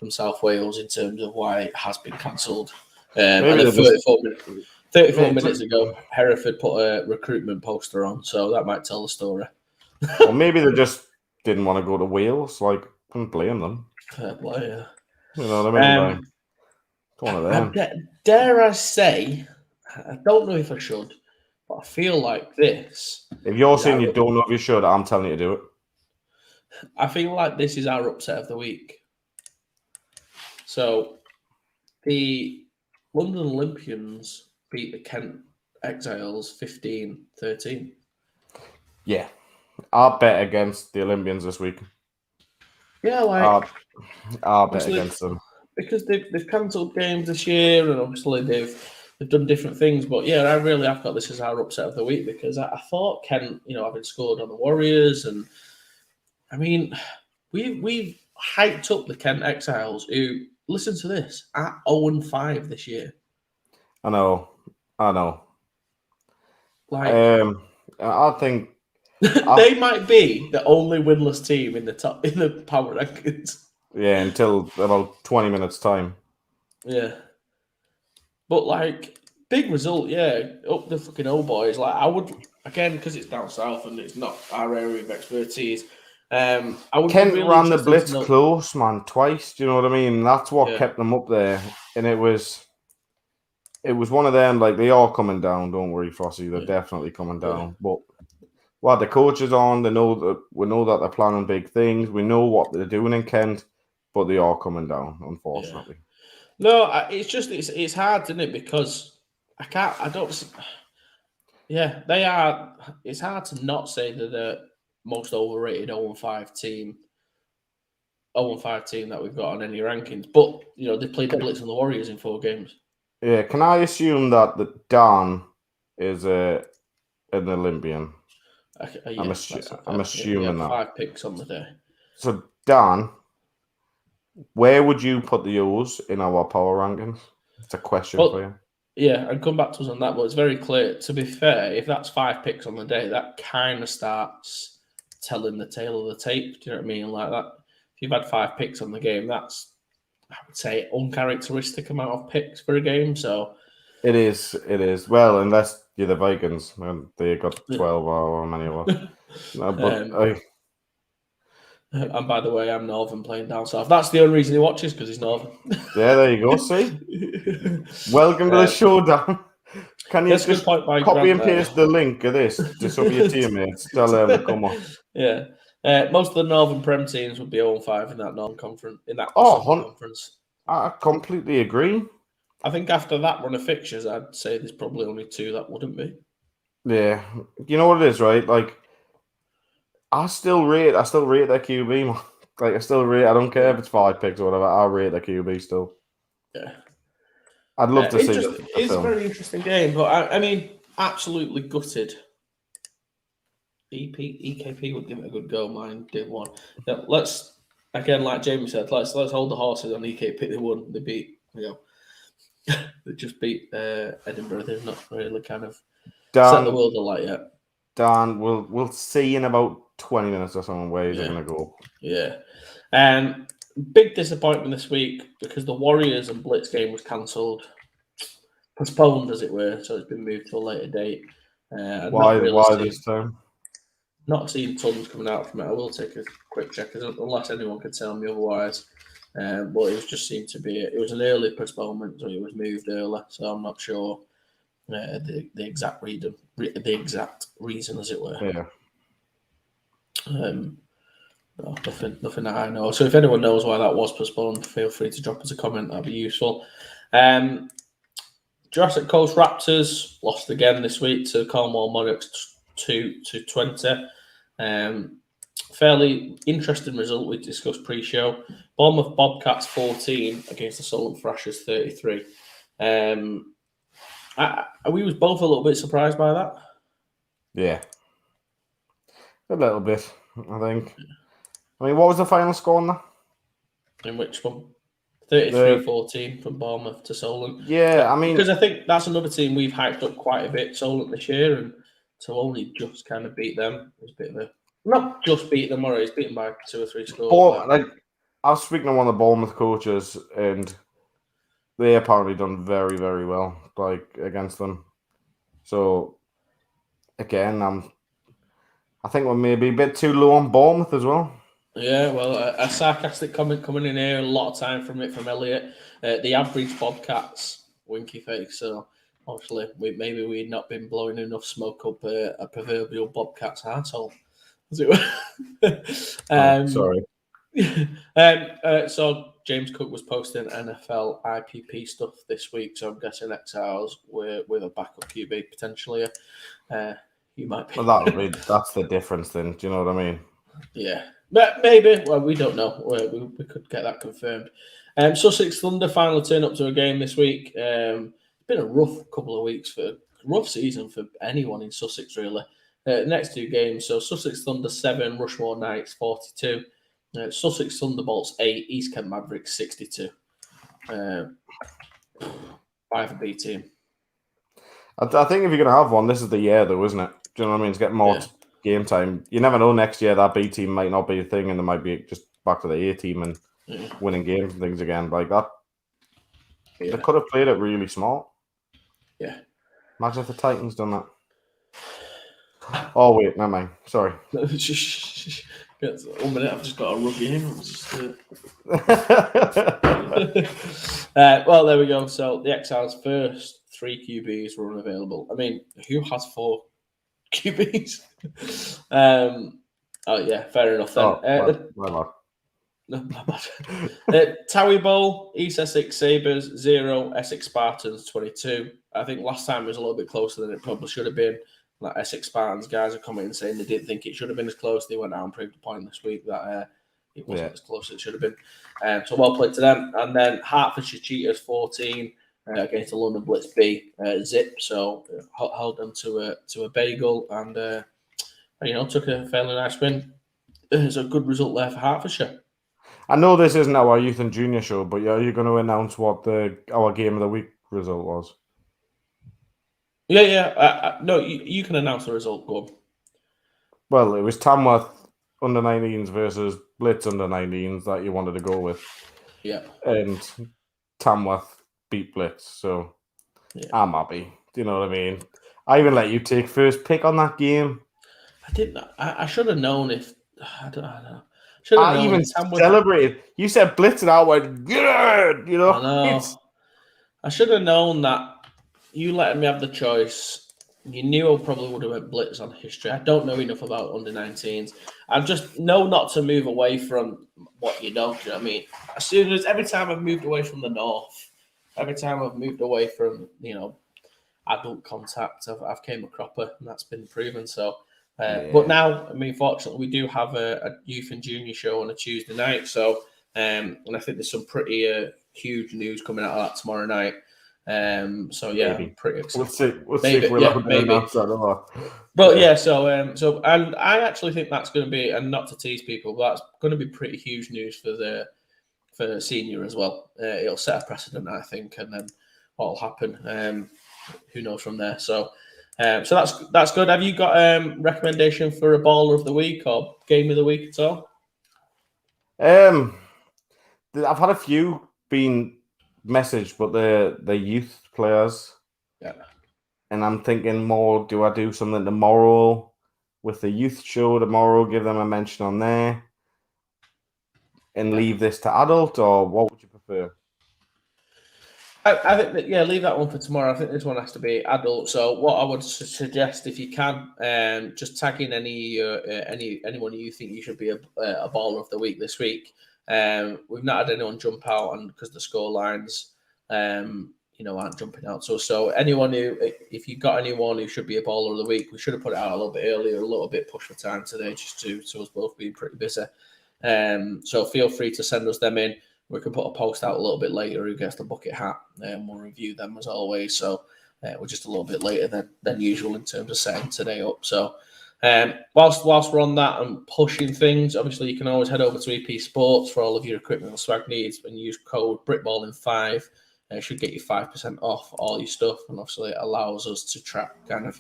B: South Wales in terms of why it has been cancelled. 34 minutes ago, Hereford put a recruitment poster on, so that might tell the story.
A: Or maybe they just didn't want to go to Wales. Like, couldn't blame them.
B: Fair play, yeah.
A: You know what I mean? One of them.
B: Dare I say, I don't know if I should, but I feel like this.
A: If you're saying you don't know if you should, I'm telling you to do it.
B: I feel like this is our upset of the week. So, the London Olympians beat the Kent Exiles 15-13.
A: Yeah. I'll bet against the Olympians this week.
B: Yeah, like...
A: I'll bet against them.
B: Because they've cancelled games this year, and obviously they've done different things. But yeah, I really have got this as our upset of the week because I thought Kent, having scored on the Warriors, and I mean, we've hyped up the Kent Exiles, who, listen to this, are 0-5 this year.
A: I know.
B: Like,
A: I think
B: they might be the only winless team in the power rankings.
A: Yeah, until about 20 minutes time.
B: Yeah. But, like, Big result, yeah. Up the fucking old boys. Like I would again because it's down south and it's not our area of expertise. I would
A: Kent
B: be really
A: ran the
B: interested
A: blitz
B: to know.
A: close, man, twice. Do you know what I mean? That's what
B: Yeah.
A: kept them up there, and it was one of them. Like they are coming down. Don't worry, Frosty. They're definitely coming down. But well, the coaches on. They know that we know that they're planning big things. We know what they're doing in Kent, but they are coming down, unfortunately.
B: No, it's just it's hard, isn't it? Because I don't. Yeah, they are. It's hard to not say they're the most overrated 0-5 team. 0-5 team that we've got on any rankings, but they played the Blitz and the Warriors in 4 games.
A: Yeah, can I assume that Dan is an Olympian?
B: I'm
A: assuming that
B: 5 picks on the day.
A: So Dan, where would you put the O's in our power rankings? It's a question for you.
B: Yeah, and come back to us on that, but it's very clear. To be fair, if that's 5 picks on the day, that kind of starts telling the tale of the tape. Do you know what I mean? Like that. If you've had 5 picks on the game, that's, I would say, uncharacteristic amount of picks for a game. So
A: it is. Well, unless you're the Vikings, and they got 12 or how many of us. No, but
B: and by the way, I'm Northern playing down south. That's the only reason he watches, because he's Northern.
A: Yeah, there you go. See, welcome to the show, Dan. Can you just copy and paste the link of this to some of your teammates? Tell them to come on.
B: Yeah. Most of the Northern Prem teams would be 0-5 in that conference. Conference.
A: I completely agree.
B: I think after that run of fixtures, I'd say there's probably only 2 that wouldn't be.
A: Yeah, you know what it is, right? Like, I still rate their QB, man. Like, I still rate. I don't care if it's 5 picks or whatever. I rate their QB still.
B: Yeah,
A: I'd love to see it.
B: It's a very interesting game, but I mean, absolutely gutted. EKP would give it a good go. Mine did one. Now, let's again, like Jamie said, let's hold the horses on EKP. They won. They beat. They just beat Edinburgh. They've not really kind of set the world alight yet.
A: Dan, we'll see in about 20 minutes or something where he's going to go.
B: Yeah. Big disappointment this week because the Warriors and Blitz game was cancelled, postponed as it were, so it's been moved to a later date.
A: Why this time?
B: Not seeing tons coming out from it. I will take a quick check unless anyone can tell me otherwise. But it was just seemed to be it was an early postponement, so it was moved early. So I'm not sure the exact reason, as it were.
A: Yeah.
B: No, nothing that I know. So if anyone knows why that was postponed, feel free to drop us a comment. That'd be useful. Jurassic Coast Raptors lost again this week to Cornwall Monarchs 2-20. Fairly interesting result we discussed pre-show. Bournemouth Bobcats 14 against the Solent Thrashers 33. We was both a little bit surprised by that. Yeah.
A: A little bit, I think. I mean, what was the final score on that?
B: In which one? 33-14 from Bournemouth to Solent.
A: Yeah, I mean...
B: Because I think that's another team we've hyped up quite a bit, Solent, this year, and to only just kind of beat them was a bit of a... Not just beat them, or he's beaten by 2 or 3 scores.
A: I was speaking to one of the Bournemouth coaches, and they apparently done very, very well, against them. So, again, I think we're maybe a bit too low on Bournemouth as well.
B: Yeah, well, a sarcastic comment coming in here, a lot of time from Elliot. The average Bobcats, winky face. So, obviously, maybe we'd not been blowing enough smoke up a proverbial Bobcat's arsehole, as it were.
A: Sorry.
B: So, James Cook was posting NFL IPP stuff this week, so I'm guessing Exiles with a backup QB potentially. You might be.
A: Well, that's the difference then. Do you know what I mean?
B: Yeah. Maybe. Well, we don't know. We could get that confirmed. Sussex Thunder finally turned up to a game this week. It's been a rough couple of weeks, rough season for anyone in Sussex, really. Next 2 games. So Sussex Thunder 7, Rushmore Knights 42. Sussex Thunderbolts 8, East Kent Mavericks 62. 5 a B team.
A: I think if you're going to have one, this is the year, though, isn't it? Do you know what I mean? To get more game time. You never know. Next year, that B team might not be a thing, and they might be just back to the A team and winning games and things again like that. Yeah. They could have played it really small.
B: Yeah.
A: Imagine if the Titans done that. Oh wait, never mind. Sorry.
B: 1 minute, I've just got a rugby in. Well, there we go. So the Exiles' first 3 QBs were unavailable. I mean, who has 4 QBs? Oh yeah, fair enough then. No, my bad. Towie Bowl, East Essex Sabres 0, Essex Spartans 22. I think last time it was a little bit closer than it probably should have been. Like Essex Spartans guys are commenting saying they didn't think it should have been as close. They went out and proved the point this week that it wasn't as close as it should have been. So well played to them. And then Hertfordshire Cheaters 14 against the London Blitz B zip. So held them to a bagel and took a fairly nice win. It's a good result there for Hertfordshire.
A: I know this isn't our youth and junior show, but are you going to announce what our game of the week result was?
B: Yeah. No, you can announce the result. Go on.
A: Well, it was Tamworth under 19s versus Blitz under 19s that you wanted to go with.
B: Yeah.
A: And Tamworth beat Blitz, so I'm happy. Do you know what I mean? I even let you take first pick on that game.
B: I didn't. I should have known if. I don't know.
A: I even celebrated. You said Blitz and I went, good! You know?
B: I know. I should have known that you letting me have the choice. You knew I probably would have went Blitz on history. I don't know enough about under 19s. I just know not to move away from what you know. Do you know what I mean? As soon as every time I've moved away from the north, every time I've moved away from adult contact, I've came a cropper, and that's been proven. So. But now, I mean, fortunately, we do have a youth and junior show on a Tuesday night. So, and I think there's some pretty huge news coming out of that tomorrow night. So yeah, I'm pretty excited.
A: We'll see if we're allowed to announce that or not.
B: But yeah, so and I actually think that's going to be, and not to tease people, but that's going to be pretty huge news for senior as well. It'll set a precedent, I think, and then what'll happen, who knows from there. So that's good. Have you got recommendation for a baller of the week or game of the week at all?
A: I've had a few being messaged, but they're youth players.
B: Yeah.
A: And I'm thinking more, do I do something tomorrow with the youth show tomorrow, give them a mention on there and leave this to adult, or what would you prefer?
B: I think that, leave that one for tomorrow. I think this one has to be adult. So what I would suggest, if you can, just tag in anyone you think you should be a baller of the week this week. We've not had anyone jump out, and because the score lines, aren't jumping out. So anyone if you've got anyone who should be a baller of the week, we should have put it out a little bit earlier, a little bit push for time today, just to us both being pretty busy. So feel free to send us them in. We can put a post out a little bit later who gets the bucket hat, and we'll review them as always. So we're just a little bit later than usual in terms of setting today up. So whilst we're on that and pushing things, obviously you can always head over to EP Sports for all of your equipment and swag needs and use code Britballin5. It should get you 5% off all your stuff, and obviously it allows us to track kind of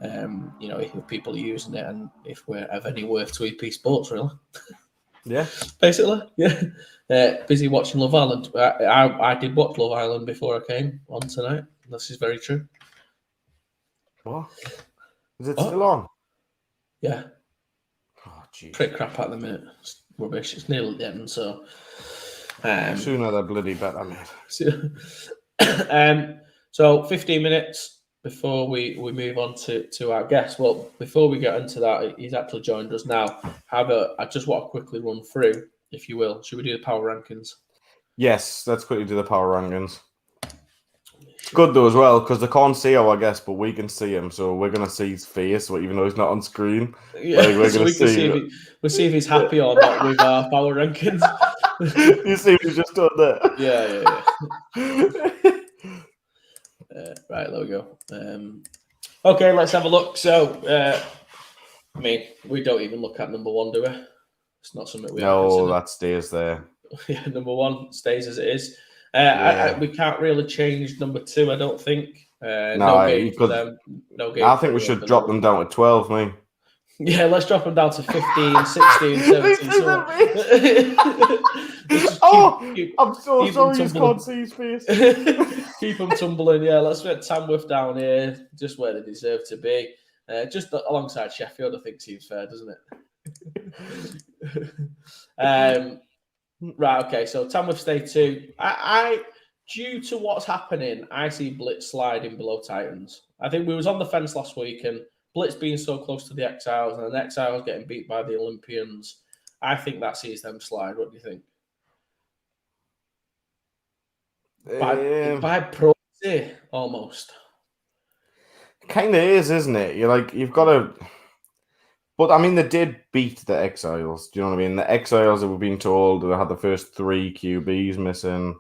B: if people are using it and if we're of any worth to EP Sports, really.
A: Yeah,
B: basically. Yeah, busy watching Love Island. I did watch Love Island before I came on tonight. This is very true.
A: What? Is it still on?
B: Yeah.
A: Oh, jeez.
B: Pretty crap at the minute. It's rubbish. It's nearly the end, so.
A: Sooner the bloody better,
B: mate. So 15 minutes before we move on to our guest. Well, before we get into that, he's actually joined us now. However, I just want to quickly run through, if you will. Should we do the power rankings?
A: Yes, let's quickly do the power rankings. It's good though as well, because they can't see him, I guess, but we can see him, so we're gonna see his face, even though he's not on screen.
B: Yeah, we're so we can see if he's happy or not with our power rankings.
A: You see, he's just done that.
B: Yeah. Right, there we go. Okay, let's have a look. So, we don't even look at number one, do we? It's not something we.
A: No, that stays there.
B: Yeah, number one stays as it is. We can't really change number two, I don't think. No game for them. No game.
A: I think we should drop them down to 12, mate.
B: Yeah, let's drop them down to 15, 16, 17.
A: I'm so sorry you can't see his face.
B: Keep them tumbling. Yeah, let's get Tamworth down here, just where they deserve to be. Just alongside Sheffield, I think seems fair, doesn't it? Right, okay. So Tamworth stay 2. I due to what's happening, I see Blitz sliding below Titans. I think we was on the fence last week, and Blitz being so close to the Exiles, and the Exiles getting beat by the Olympians, I think that sees them slide. What do you think? By proxy, almost.
A: Kind of is, isn't it? You've got to. But I mean, they did beat the Exiles. Do you know what I mean? The Exiles that were being told they had the first 3 QBs missing.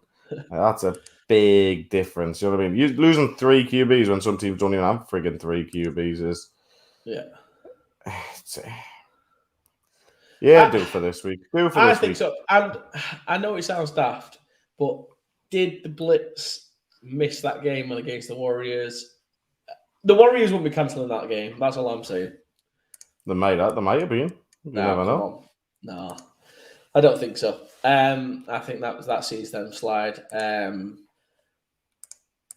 A: That's a big difference. You know what I mean? You losing 3 QBs when some teams don't even have friggin' 3 QBs is.
B: Yeah.
A: Do for this week. I
B: think so. And I know it sounds daft, but did the Blitz miss that game against the Warriors? The Warriors won't be cancelling that game. That's all I'm saying.
A: They might have been. You never know.
B: No, I don't think so. I think that sees them slide.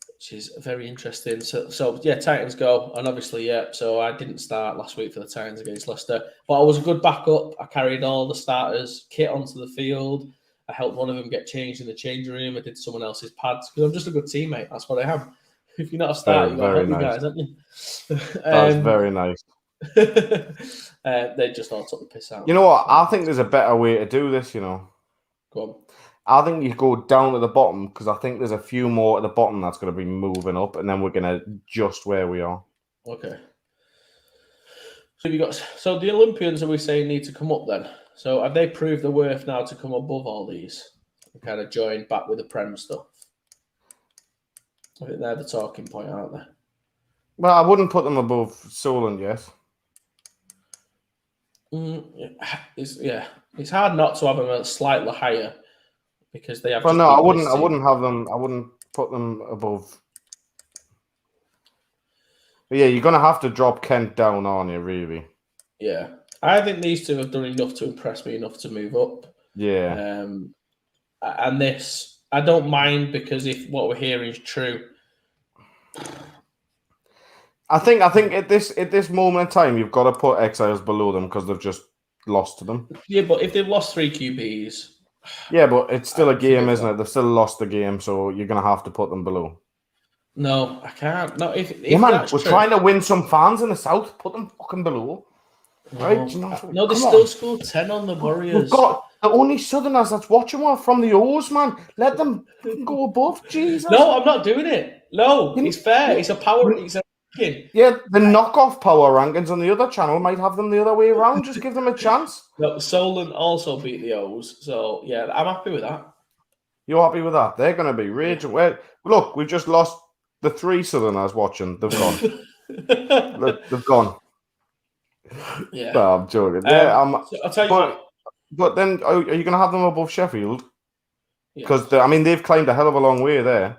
B: Which is very interesting. So yeah, Titans go, and obviously, yeah. So I didn't start last week for the Titans against Leicester, but I was a good backup. I carried all the starters kit onto the field. I helped one of them get changed in the changing room. I did someone else's pads because I'm just a good teammate. That's what I am. If you're not a starter, you got to help you guys, haven't you?
A: That's very nice.
B: They just all took the piss out.
A: You know what? I think there's a better way to do this. You know.
B: Go on.
A: I think you go down to the bottom because I think there's a few more at the bottom that's going to be moving up, and then we're going to adjust where we are.
B: Okay. So the Olympians, are we saying, need to come up then? So have they proved their worth now to come above all these and kind of join back with the Prem stuff? I think they're the talking point, aren't they?
A: Well, I wouldn't put them above Solent yet.
B: It's hard not to have them slightly higher because they have.
A: But no, I wouldn't have them. I wouldn't put them above. But yeah, you're gonna have to drop Kent down, aren't you? Really?
B: Yeah, I think these two have done enough to impress me enough to move up.
A: Yeah.
B: And this, I don't mind because if what we're hearing is true.
A: I think at this moment in time, you've got to put Exiles below them because they've just lost to them.
B: Yeah, but if they've lost 3 QBs.
A: Yeah, but it's still a game, isn't it? They've still lost the game, so you're going to have to put them below.
B: No, I can't. No, if
A: man, we're trying to win some fans in the south. Put them fucking below. Right?
B: No, they still scored 10 on the Warriors.
A: We've got the only Southerners that's watching are from the O's, man. Let them go above. Jesus.
B: No, I'm not doing it. No, it's fair. It's a power. It's a ranking.
A: Yeah, the knockoff power rankings on the other channel might have them the other way around. Just give them a chance.
B: No, Solent also beat the O's, so yeah, I'm happy with that.
A: You're happy with that? They're going to be raging. Well, look, we've just lost the 3 Southerners watching. They've gone. They've gone.
B: Yeah.
A: No, I'm joking. I'll
B: tell you what.
A: But then, are you going to have them above Sheffield? Because they've climbed a hell of a long way there.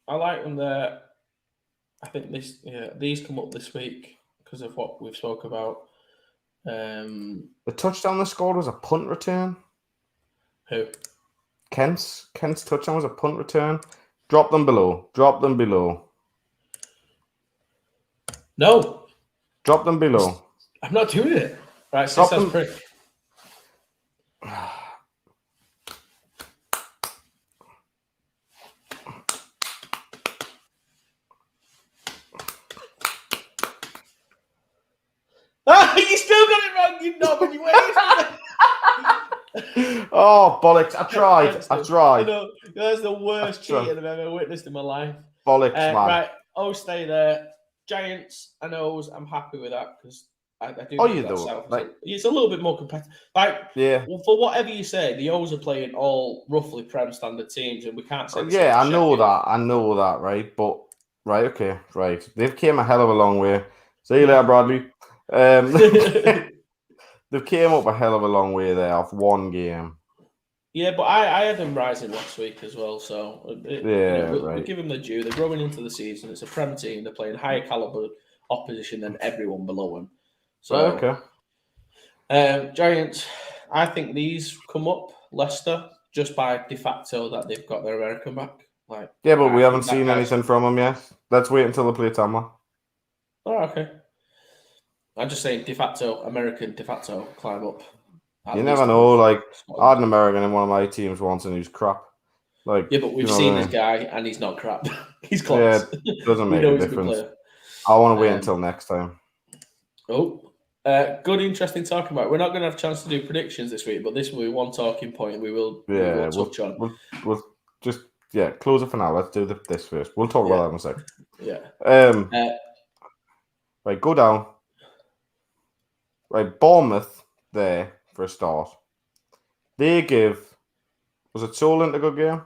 B: I like them there. I think these come up this week because of what we've spoke about.
A: The touchdown they scored was a punt return.
B: Who?
A: Kent's touchdown was a punt return. Drop them below.
B: No.
A: Drop them below.
B: I'm not doing it. Right, so that's prick. You still got it wrong, you knob, and you
A: Oh, bollocks. I tried.
B: I know. That's the worst cheating I've ever witnessed in my life.
A: Bollocks, man.
B: Right, O's stay there. Giants and O's, I'm happy with that because I do.
A: Oh, you do.
B: It's a little bit more competitive. For whatever you say, the O's are playing all roughly Prem standard teams, and we can't say.
A: I know that, right? But okay. They've came a hell of a long way. See you later, Bradley. They've came up a hell of a long way there off one game.
B: Yeah, but I had them rising last week as well, so we give them the due. They're growing into the season. It's a Prem team. They're playing higher caliber opposition than everyone below them. So, Giants, I think these come up, Leicester, just by de facto that they've got their American back.
A: Yeah, but we
B: I
A: haven't
B: think that
A: seen
B: guy's-
A: anything from him yet. Let's wait until they play Tamworth.
B: Oh, okay. I'm just saying, American de facto climb up.
A: You never know. Like, I had an American in one of my teams once, and he was crap. Like,
B: yeah, but we've seen this guy, and he's not crap. He's close.
A: Yeah, it doesn't
B: we
A: make
B: know
A: a
B: he's a good
A: difference.
B: player.
A: I want to wait until next time.
B: Good, interesting talking about. We're not going to have a chance to do predictions this week, but this will be one talking point we will touch on.
A: We'll just close it for now. Let's do this first. We'll talk about that in a sec.
B: Yeah.
A: Right, go down. Right, Bournemouth there for a start. They was it Solent a good game?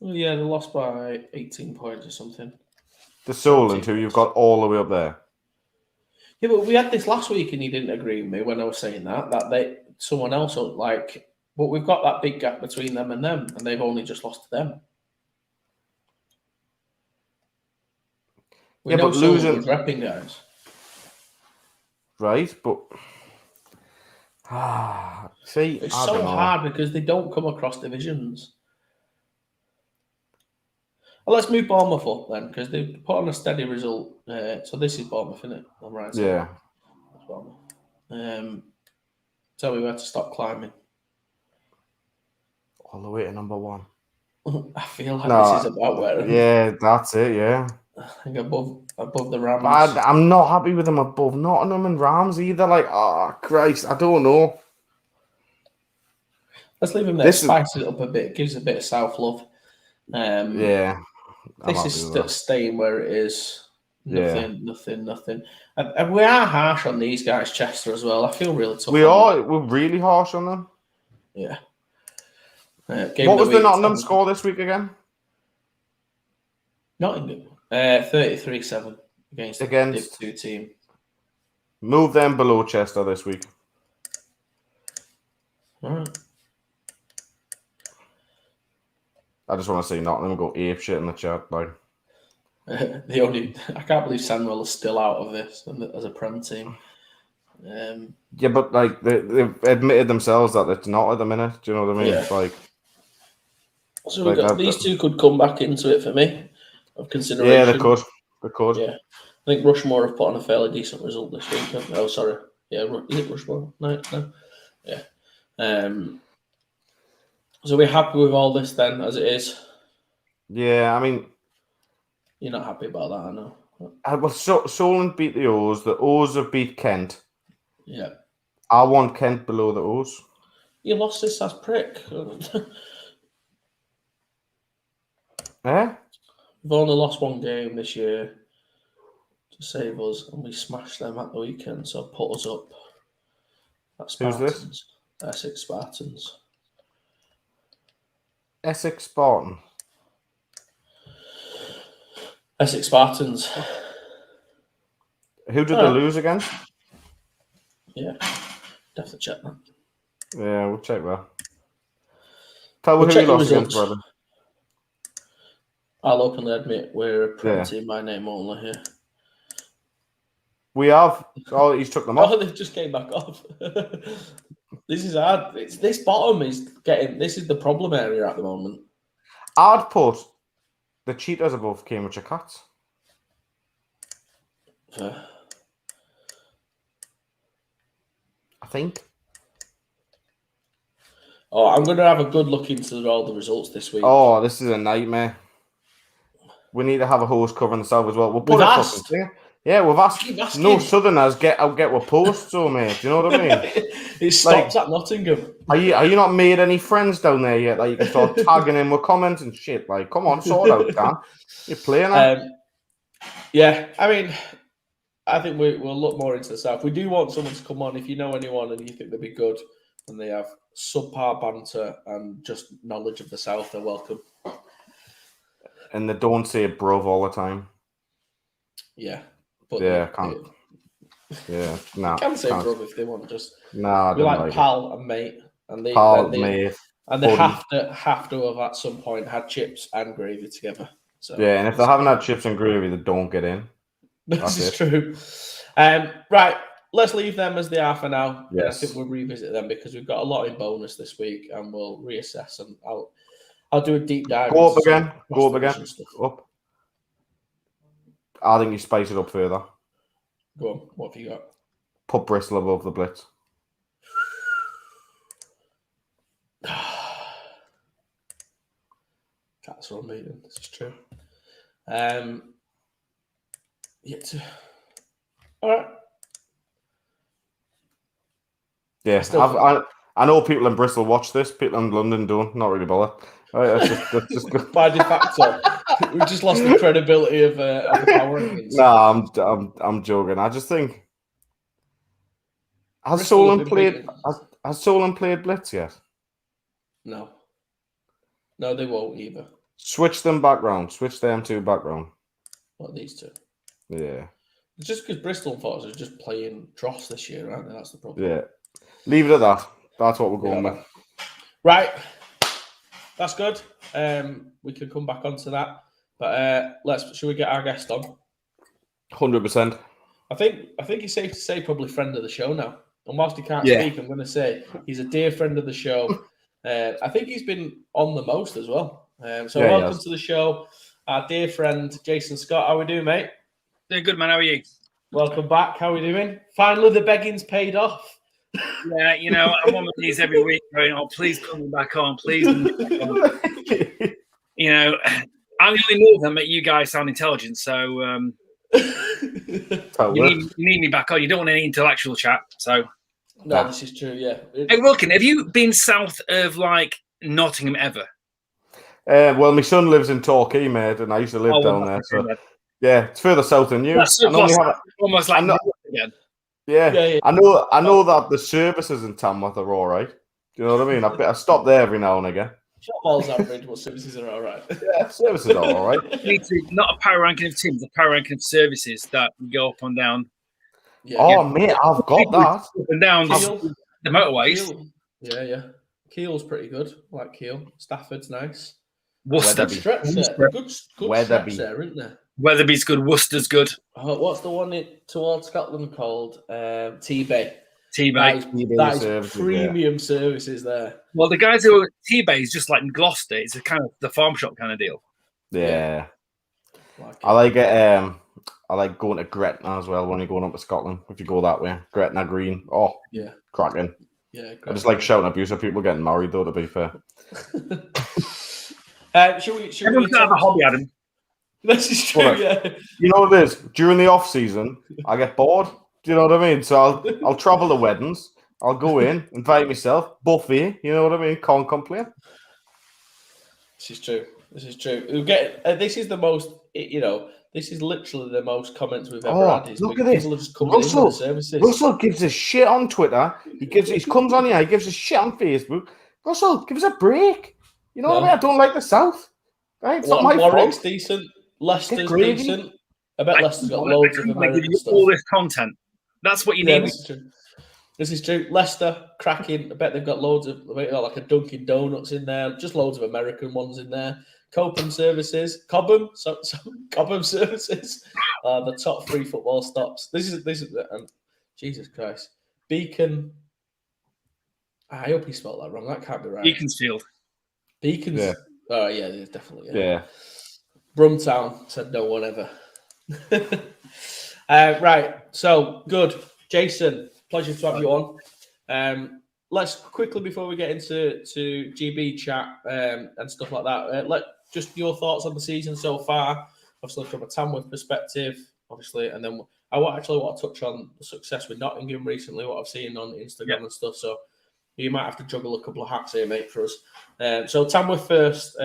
B: Well, yeah, they lost by 18 points or something.
A: The Solent, who you've got all the way up there.
B: Yeah, but we had this last week, and you didn't agree with me when I was saying that someone else like. But we've got that big gap between them, and they've only just lost to them. We know
A: but losing
B: with repping guys,
A: right? But see,
B: it's
A: I
B: so
A: don't know.
B: hard because they don't come across divisions. Well, let's move Bournemouth up then, because they put on a steady result. So this is Bournemouth, isn't it? I'm right.
A: Yeah.
B: That's Bournemouth. Tell me where to stop climbing.
A: All the way to number 1.
B: I feel like this is about where.
A: Yeah, that's it. Yeah.
B: I think above the Rams.
A: I'm not happy with them above Nottingham and Rams either. Like, oh Christ, I don't know.
B: Let's leave them there. Spice it up a bit. Gives a bit of South love.
A: Yeah.
B: This is staying where it is. Nothing. And we are harsh on these guys, Chester, as well. I feel really tough.
A: We're really harsh on them.
B: Yeah.
A: What was the Nottingham score this week again?
B: Nottingham. 33-7 against the two team.
A: Move them below Chester this week.
B: All right.
A: I just want to see Nottingham go ape shit in the chat. Like,
B: I can't believe Sandwell is still out of this as a Prem team.
A: Yeah, but like they've admitted themselves that it's not at the minute. Do you know what I mean?
B: Yeah.
A: It's like,
B: so these two could come back into it for me of consideration.
A: Yeah, they could.
B: Yeah, I think Rushmore have put on a fairly decent result this week. Oh, sorry. Yeah, is it Rushmore? No. Yeah. So we're happy with all this then, as it is.
A: Yeah, I mean,
B: you're not happy about that, I know.
A: Well, Solent beat the O's. The O's have beat Kent.
B: Yeah.
A: I want Kent below the O's.
B: You lost this as prick.
A: Eh?
B: We've only lost one game this year to save us, and we smashed them at the weekend, so put us up. That's
A: Who's this?
B: Essex Spartans.
A: Essex Spartan.
B: Essex Spartans.
A: Who did they lose against?
B: Yeah, definitely check that.
A: Yeah, we'll check that. Tell me who you lost against, brother.
B: I'll openly admit we're a Prem team by name only here.
A: We have. Oh, he's took them off.
B: Oh, they've just came back off. This is hard. This bottom is getting. This is the problem area at the moment.
A: I'd put the Cheetahs above Cambridge Cats. I think.
B: Oh, I'm going to have a good look into all the results this week.
A: Oh, this is a nightmare. We need to have a host covering the South as well.
B: We've asked.
A: Yeah, we've asked. No Southerners get with posts, so mate. Do you know what I mean?
B: It stops at Nottingham.
A: Are you not made any friends down there yet? Like you can start tagging in with comments and shit. Like, come on, sort out, Dan. You're playing it.
B: Yeah, I mean, I think we'll look more into the South. We do want someone to come on. If you know anyone and you think they'd be good and they have subpar banter and just knowledge of the South, they're welcome.
A: And they don't say bruv all the time.
B: Yeah.
A: But yeah, can't. Yeah, nah.
B: Can say bruv if they want. Just
A: nah.
B: We like pal and mate, and they
A: mate,
B: and they have to have at some point had chips and gravy together. So
A: yeah, and if they haven't had chips and gravy, they don't get in.
B: This is true. Right, let's leave them as they are for now. Yes. I think we'll revisit them because we've got a lot in bonus this week, and we'll reassess. And I'll I'll do a deep dive.
A: Go up
B: into
A: again.
B: some
A: Go up
B: cross-division
A: again.
B: stuff.
A: Up. I think you spice it up further.
B: Go on. What have you got?
A: Put Bristol above the Blitz.
B: Cats are unbeaten. This is true. All right.
A: Yeah, I know people in Bristol watch this. People in London don't. Not really bother. Right, that's just good.
B: By de facto, we just lost the credibility of the power rankings.
A: Nah, I'm joking. I just think has Solon played Blitz yet?
B: No, they won't either.
A: Switch them back round. Switch them two back round.
B: What, these two?
A: Yeah.
B: It's just because Bristol and Force are just playing dross this year, aren't they? That's the problem.
A: Yeah. Leave it at that. That's what we're going with.
B: Right. That's good. We can come back onto that. But should we get our guest on?
A: 100%.
B: I think it's safe to say probably friend of the show now. And whilst he can't speak, I'm going to say he's a dear friend of the show. I think he's been on the most as well. Welcome to the show, our dear friend Jason Scott. How are we doing, mate?
C: Doing good, man. How are you?
B: Welcome back. How are we doing? Finally, the begging's paid off.
C: Yeah, I'm on my knees every week going, "Oh, please call me back on, please." I only know them that you guys sound intelligent, so you need me back on. You don't want any intellectual chat, so.
B: No, this is true. Yeah.
C: Hey, Wilkin, have you been south of Nottingham ever?
A: Well, my son lives in Torquay, mate, and I used to live down there. So yeah, it's further south than you.
C: That's almost like again.
A: Yeah. I know that the services in Tamworth are all right. Do you know what I mean? I stop there every now and again.
B: Shotball's average, but services are all right.
A: Yeah, services are all right.
C: Not a power ranking of teams, a power ranking of services that go up and down.
A: Yeah, mate, I've got that.
C: Up and down the motorways.
B: Yeah. Keel's pretty good. I like Keel. Stafford's nice.
C: Worcester.
B: Good stretch there. Good stretch there, isn't there?
C: Weatherby's good. Worcester's good.
B: Oh, what's the one towards Scotland called? T-Bay.
C: T-Bay.
B: That is premium services there.
C: Well, the guys who are T-Bay is just like in Gloucester. It's a kind of the farm shop kind of deal.
A: Yeah. I like it. I like going to Gretna as well when you're going up to Scotland. If you go that way, Gretna Green. Oh, yeah, cracking.
B: Yeah,
A: I just like shouting abuse at people getting married, though. To be fair.
B: Should we
C: have a hobby, Adam?
B: This is true. Yeah.
A: You know what it is? During the off season, I get bored. Do you know what I mean? So I'll travel to weddings. I'll go in, invite myself, buffet. You know what I mean? Can't complain.
B: This is true. We'll get. This is the most. This is literally the most comments we've ever had.
A: Look at this. Russell gives us shit on Twitter. He comes on here. He gives us shit on Facebook. Russell, give us a break. You know what I mean? I don't like the South. Right? It's not my
B: Warwick's
A: fault.
B: Decent. Leicester's decent. I bet Leicester's got loads of American stuff.
C: All this content. That's what you need.
B: This is true. Leicester, cracking. I bet they've got loads of, like a Dunkin' Donuts in there. Just loads of American ones in there. Cobham Services. Cobham Services. The top 3 football stops. This is Jesus Christ. Beacon. I hope he spelled that wrong. That can't be right.
C: Beaconsfield.
B: Beacons. Yeah. Oh, yeah, definitely.
A: Yeah.
B: Brumtown said no one ever. Right. So, good. Jason, pleasure to have you on. Let's quickly, before we get into GB chat and stuff like that, just your thoughts on the season so far, obviously from a Tamworth perspective, obviously, and then I want to touch on the success with Nottingham recently, what I've seen on Instagram and stuff, so you might have to juggle a couple of hats here, mate, for us. So Tamworth first.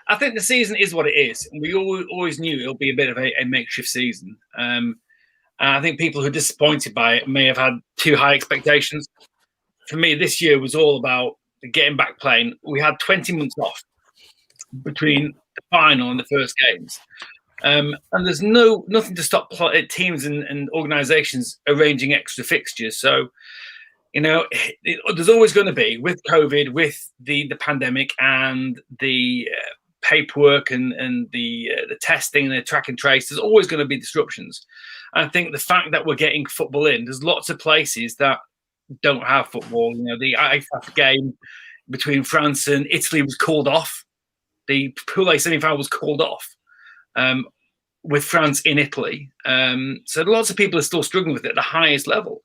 C: I think the season is what it is. We always knew it'll be a bit of a makeshift season. And I think people who are disappointed by it may have had too high expectations. For me, this year was all about getting back playing. We had 20 months off between the final and the first games. And there's nothing to stop teams and organisations arranging extra fixtures. So, there's always going to be, with COVID, with the pandemic and the paperwork and the testing and the track and trace, there's always going to be disruptions. And I think the fact that we're getting football in, there's lots of places that don't have football. The IFAF game between France and Italy was called off the Pool A semi-final was called off with France in Italy. So lots of people are still struggling with it at the highest level.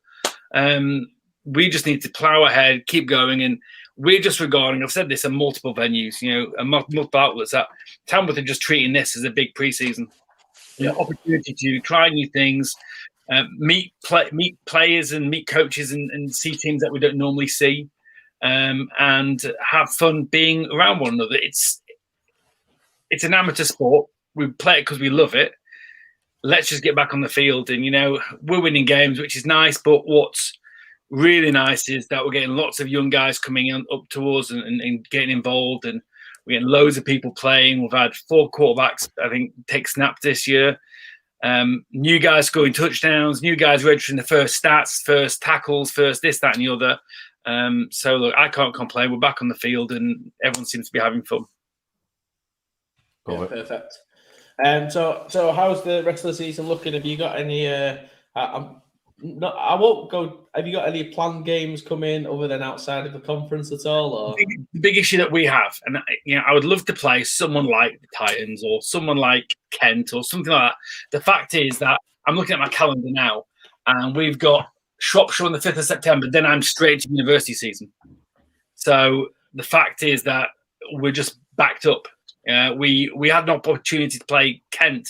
C: We just need to plow ahead, keep going, and we're just regarding, I've said this in multiple venues, and multiple outlets, that Tamworth are just treating this as a big pre-season. Opportunity to try new things, meet players and meet coaches and see teams that we don't normally see, and have fun being around one another. It's an amateur sport. We play it because we love it. Let's just get back on the field, and we're winning games, which is nice. But what's really nice is that we're getting lots of young guys coming up to us and getting involved, and we're getting loads of people playing. We've had 4 quarterbacks, I think, take snaps this year. New guys scoring touchdowns, new guys registering the first stats, first tackles, first this, that, and the other. So, look, I can't complain. We're back on the field, and everyone seems to be having fun.
B: Yeah, perfect. So how's the rest of the season looking? Have you got any? I won't go. Have you got any planned games coming other than outside of the conference at all? Or?
C: The big issue that we have, and I would love to play someone like the Titans or someone like Kent or something like that. The fact is that I'm looking at my calendar now, and we've got Shropshire on the 5th of September. Then I'm straight to university season. So the fact is that we're just backed up. We had an opportunity to play Kent.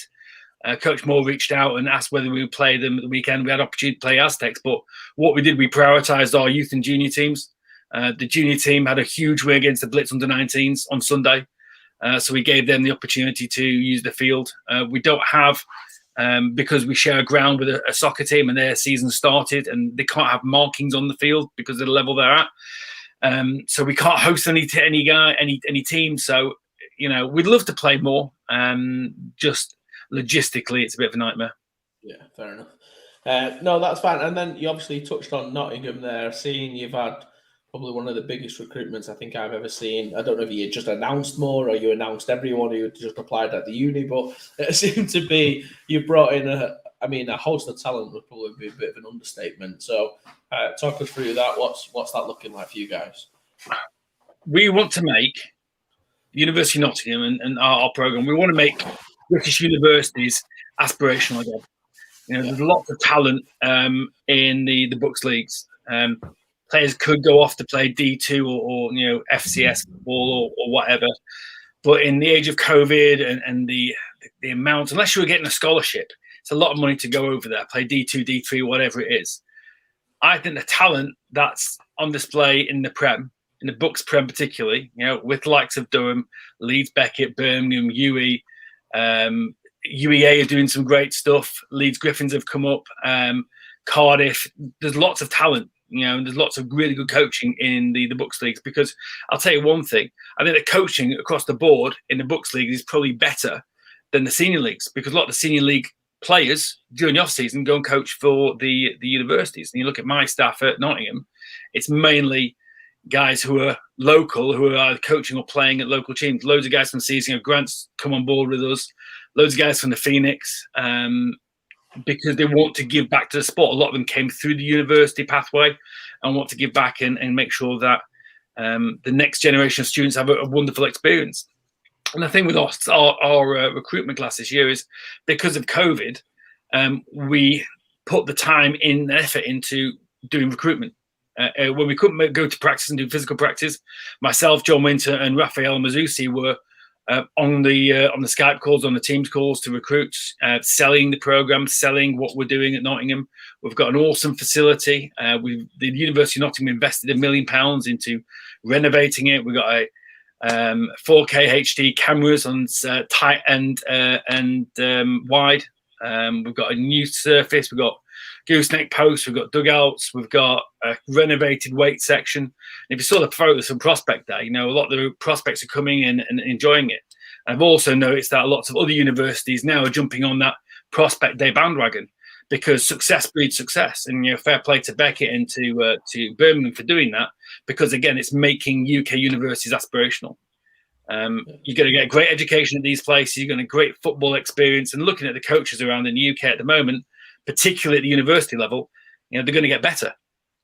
C: Coach Moore reached out and asked whether we would play them at the weekend. We had an opportunity to play Aztecs, but what we did, we prioritised our youth and junior teams. The junior team had a huge win against the Blitz under-19s on Sunday, so we gave them the opportunity to use the field. We don't have, because we share ground with a soccer team and their season started, and they can't have markings on the field because of the level they're at. So we can't host any team. So we'd love to play more. Just logistically, it's a bit of a nightmare.
B: Yeah, fair enough. No, that's fine. And then you obviously touched on Nottingham there, seeing you've had probably one of the biggest recruitments I think I've ever seen. I don't know if you just announced more or you announced everyone who just applied at the uni, but it seemed to be you brought in a host of talent would probably be a bit of an understatement. So talk us through that. What's that looking like for you guys?
C: We want to make University of Nottingham and our program, we want to make British universities aspirational again. There's lots of talent in the Bucks leagues. Players could go off to play D2 or FCS football or whatever. But in the age of COVID and the amount, unless you were getting a scholarship, it's a lot of money to go over there, play D2, D3, whatever it is. I think the talent that's on display in the Prem, in the Bucks Prem particularly, with the likes of Durham, Leeds, Beckett, Birmingham, UE, UEA are doing some great stuff. Leeds Griffins have come up. Cardiff. There's lots of talent, and there's lots of really good coaching in the Bucks leagues. Because I'll tell you one thing: I think the coaching across the board in the Bucks league is probably better than the senior leagues, because a lot of the senior league players during the off season go and coach for the universities. And you look at my staff at Nottingham; it's mainly guys who are local, who are either coaching or playing at local teams. Loads of guys from Seizing Grants come on board with us. Loads of guys from the Phoenix, because they want to give back to the sport. A lot of them came through the university pathway and want to give back and make sure that the next generation of students have a wonderful experience. And the thing with our recruitment class this year is, because of COVID, we put the time in and effort into doing recruitment. When we couldn't go to practice and do physical practice, myself, John Winter, and Raphael Mazusi were on the Skype calls, on the Teams calls to recruit, selling the program, selling what we're doing at Nottingham. We've got an awesome facility. The University of Nottingham invested £1 million into renovating it. We've got a 4K HD cameras on tight and wide. We've got a new surface. We've got gooseneck posts. We've got dugouts. We've got a renovated weight section. And if you saw the photos from Prospect Day, a lot of the prospects are coming in and enjoying it. I've also noticed that lots of other universities now are jumping on that Prospect Day bandwagon, because success breeds success. And fair play to Beckett and to Birmingham for doing that, because again, it's making UK universities aspirational. You're going to get great education at these places. You're going to get great football experience. And looking at the coaches around in the UK at the moment, particularly at the university level, they're going to get better.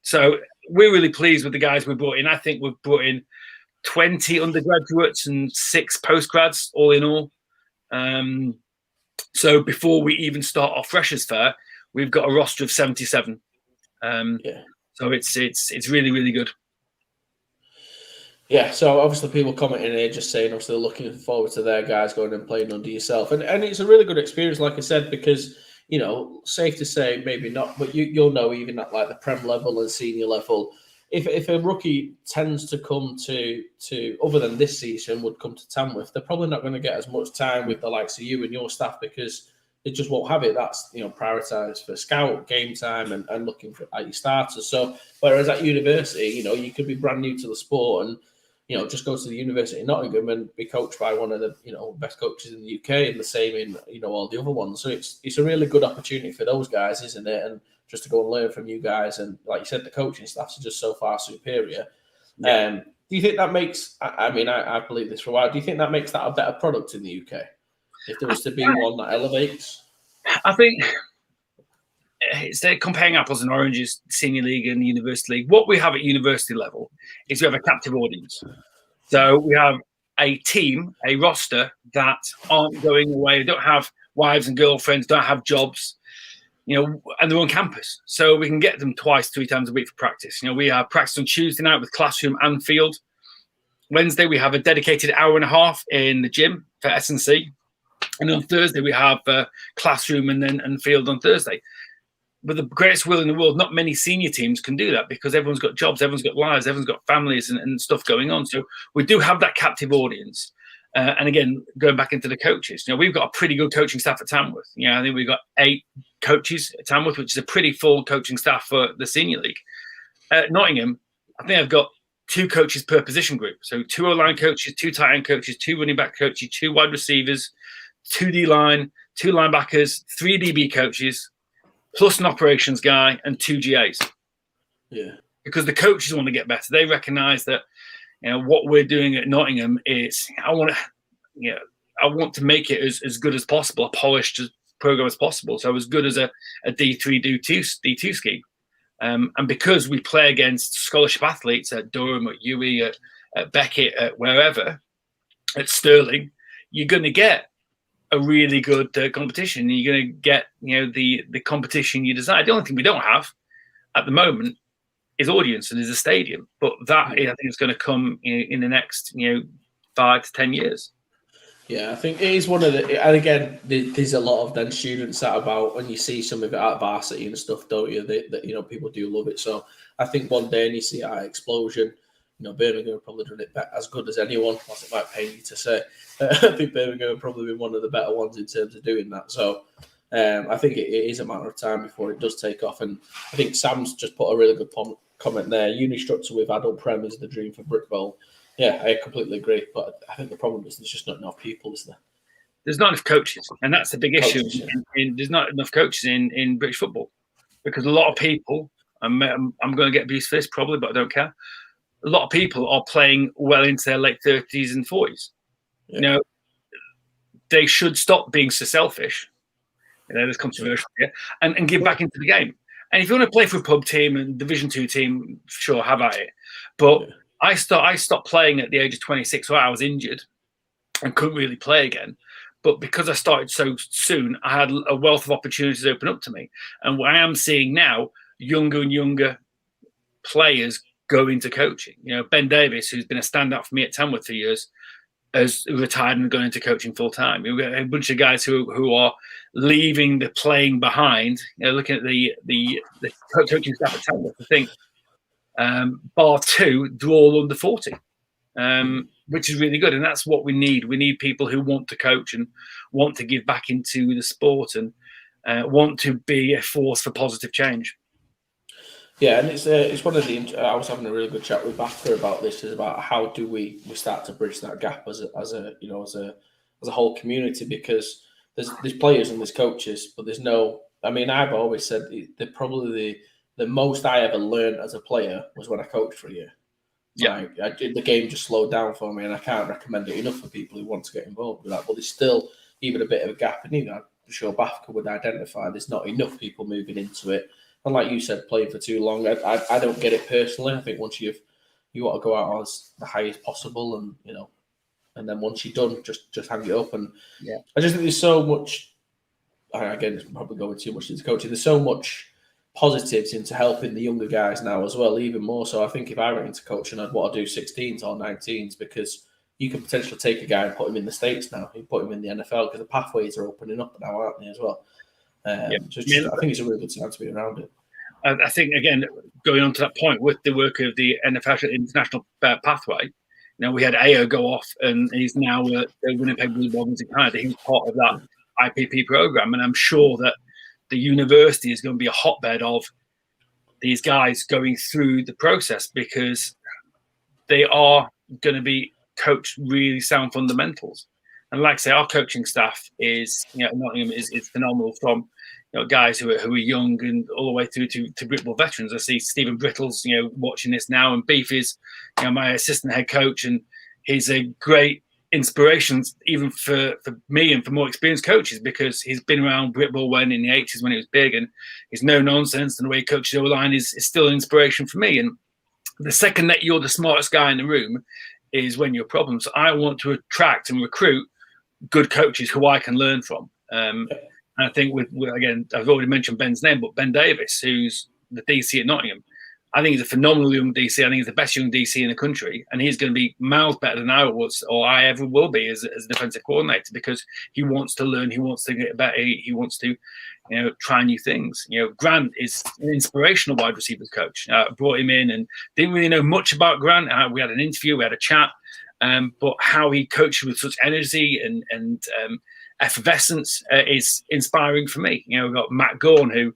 C: So we're really pleased with the guys we brought in. I think we've brought in 20 undergraduates and 6 postgrads, all in all. So before we even start our Freshers Fair, we've got a roster of 77. So it's really, really good.
B: Yeah, so obviously people commenting here just saying obviously they're looking forward to their guys going and playing under yourself. And it's a really good experience, like I said, because, safe to say, maybe not, but you'll know even at like the Prem level and senior level, if a rookie tends to come to other than this season, would come to Tamworth, they're probably not going to get as much time with the likes of you and your staff because they just won't have it. That's, prioritised for scout, game time and looking for your starters. So whereas at university, you could be brand new to the sport and, just go to the University of Nottingham and be coached by one of the, best coaches in the UK and the same in, all the other ones. So it's a really good opportunity for those guys, isn't it? And just to go and learn from you guys. And like you said, the coaching staffs are just so far superior.
C: Yeah.
B: Do you think that makes, I believe this for a while, do you think that makes that a better product in the UK? If there was to be one that elevates?
C: I think it's comparing apples and oranges, senior league and university league. What we have at university level is we have a captive audience. So we have a team, a roster that aren't going away, don't have wives and girlfriends, don't have jobs, and they're on campus. So we can get them 2-3 times a week for practice. We have practice on Tuesday night with classroom and field. Wednesday, we have a dedicated hour and a half in the gym for S&C. And on Thursday, we have classroom and field on Thursday. With the greatest will in the world, not many senior teams can do that because everyone's got jobs, everyone's got lives, everyone's got families and stuff going on. So we do have that captive audience. And again, going back into the coaches, we've got a pretty good coaching staff at Tamworth. I think we've got 8 coaches at Tamworth, which is a pretty full coaching staff for the senior league. At Nottingham, I think I've got 2 coaches per position group. So 2 O-line coaches, 2 tight end coaches, 2 running back coaches, 2 wide receivers, 2 D-line, 2 linebackers, 3 DB coaches, plus an operations guy and 2 GAs.
B: Yeah.
C: Because the coaches want to get better. They recognise that what we're doing at Nottingham is I want to make it as good as possible, a polished program as possible. So as good as a D3, D2 scheme. And because we play against scholarship athletes at Durham, at UWE, at Beckett, at wherever, at Stirling, you're going to get a really good competition. You're going to get the competition you desire. The only thing we don't have at the moment is audience and is a stadium, but that I think is going to come in the next 5 to 10 years.
B: Yeah, I think it is one of the, and again, there's a lot of then students that about when you see some of it at varsity and stuff, don't you? That people do love it. So I think one day, and you see our explosion, Birmingham have probably done it as good as anyone. Whilst it might pain you to say, I think Birmingham have probably been one of the better ones in terms of doing that. So I think it is a matter of time before it does take off. And I think Sam's just put a really good comment there. Uni structure with adult prem is the dream for Britball. Yeah, I completely agree. But I think the problem is there's just not enough people, is there?
C: There's not enough coaches, and that's the big issue. There's not enough coaches in British football because a lot of people. I'm going to get abused for this probably, but I don't care. A lot of people are playing well into their late 30s and 40s.
B: Yeah.
C: They should stop being so selfish. There's controversial here, and give back into the game. And if you want to play for a pub team and Division 2 team, sure, have at it. But I stopped playing at the age of 26, so I was injured and couldn't really play again. But because I started so soon, I had a wealth of opportunities open up to me. And what I am seeing now, younger and younger players go into coaching. Ben Davis, who's been a standout for me at Tamworth for years, has retired and gone into coaching full time. We've got a bunch of guys who are leaving the playing behind. Looking at the coaching staff at Tamworth, I think bar 2, they're all under 40, which is really good. And that's what we need. We need people who want to coach and want to give back into the sport and want to be a force for positive change.
B: Yeah, and it's one of the. I was having a really good chat with Baffer about this. Is about how do we start to bridge that gap as a whole community, because there's players and there's coaches, but there's no. I mean, I've always said that probably the most I ever learned as a player was when I coached for a year.
C: Yeah,
B: the game just slowed down for me, and I can't recommend it enough for people who want to get involved with that. But there's still even a bit of a gap, and I'm sure Bafka would identify there's not enough people moving into it. And like you said, playing for too long, I don't get it personally. I think once you've you want to go out as the highest possible, and and then once you're done, just hang it up. And I just think there's so much. Again, it's probably going too much into coaching. There's so much positives into helping the younger guys now as well, even more so. I think if I went into coaching, I'd want to do 16s or 19s, because you can potentially take a guy and put him in the States now. You put him in the NFL because the pathways are opening up now, aren't they, as well? I think it's a really good time to be around it.
C: I think, again, going on to that point with the work of the NFL international pathway, we had AO go off, and he's now the Winnipeg Blue Bombers in Canada. He was part of that IPP program, and I'm sure that the university is going to be a hotbed of these guys going through the process, because they are going to be coached really sound fundamentals. And like I say, our coaching staff is, Nottingham is phenomenal, from guys who are young and all the way through to Britball veterans. I see Stephen Brittles, watching this now, and Beef is, my assistant head coach, and he's a great inspiration even for me and for more experienced coaches, because he's been around Britball when in the 80s when it was big, and he's no nonsense, and the way he coaches the O-line is still an inspiration for me. And the second that you're the smartest guy in the room is when you're problems. So I want to attract and recruit good coaches who I can learn from. And I think with again, I've already mentioned Ben's name, but Ben Davis, who's the DC at Nottingham, I think he's a phenomenal young DC. I think he's the best young DC in the country, and he's going to be miles better than I was, or I ever will be, as a defensive coordinator, because he wants to learn, he wants to get better, he wants to, try new things. Grant is an inspirational wide receivers coach. I brought him in and didn't really know much about Grant. We had an interview, we had a chat, but how he coached with such energy and effervescence is inspiring for me. We've got Matt Gorn, who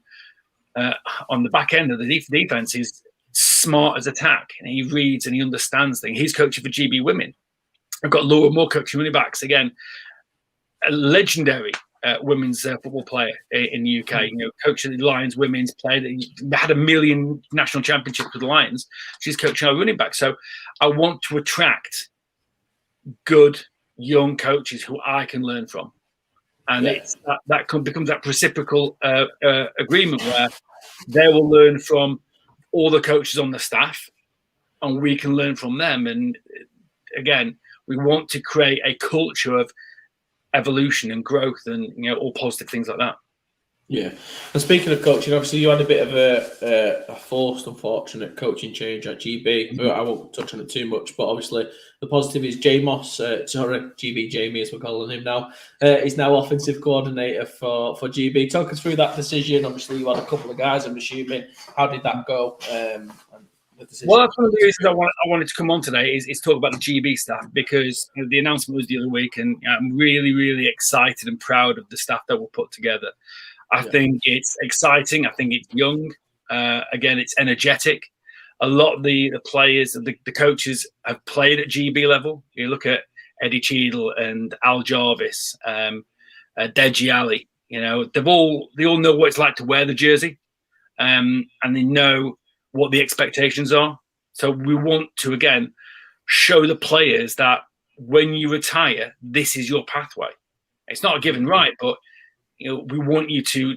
C: on the back end of the defense is smart as attack, and he reads and he understands things. He's coaching for GB Women. I've got Laura Moore coaching running backs, again, a legendary women's football player in the UK. Coaching the Lions women's player, had 1 million national championships with the Lions. She's coaching our running back. So I want to attract good young coaches who I can learn from. And it's that becomes that reciprocal agreement where they will learn from all the coaches on the staff, and we can learn from them. And again, we want to create a culture of evolution and growth, and all positive things like that.
B: Yeah. And speaking of coaching, obviously you had a bit of a forced, unfortunate coaching change at GB. I won't touch on it too much, but obviously the positive is GB Jamie, as we're calling him now, is now offensive coordinator for GB. Talk us through that decision. Obviously you had a couple of guys, I'm assuming. How did that go? Well,
C: that's one of the reasons I wanted to come on today is talk about the GB staff, because the announcement was the other week, and I'm really, really excited and proud of the staff that we'll put together. I think it's exciting. I think it's young. Again, it's energetic. A lot of the players, the coaches have played at GB level. You look at Eddie Cheadle and Al Jarvis, Deji Ali. They all know what it's like to wear the jersey, and they know what the expectations are. So we want to, again, show the players that when you retire, this is your pathway. It's not a given right, but we want you to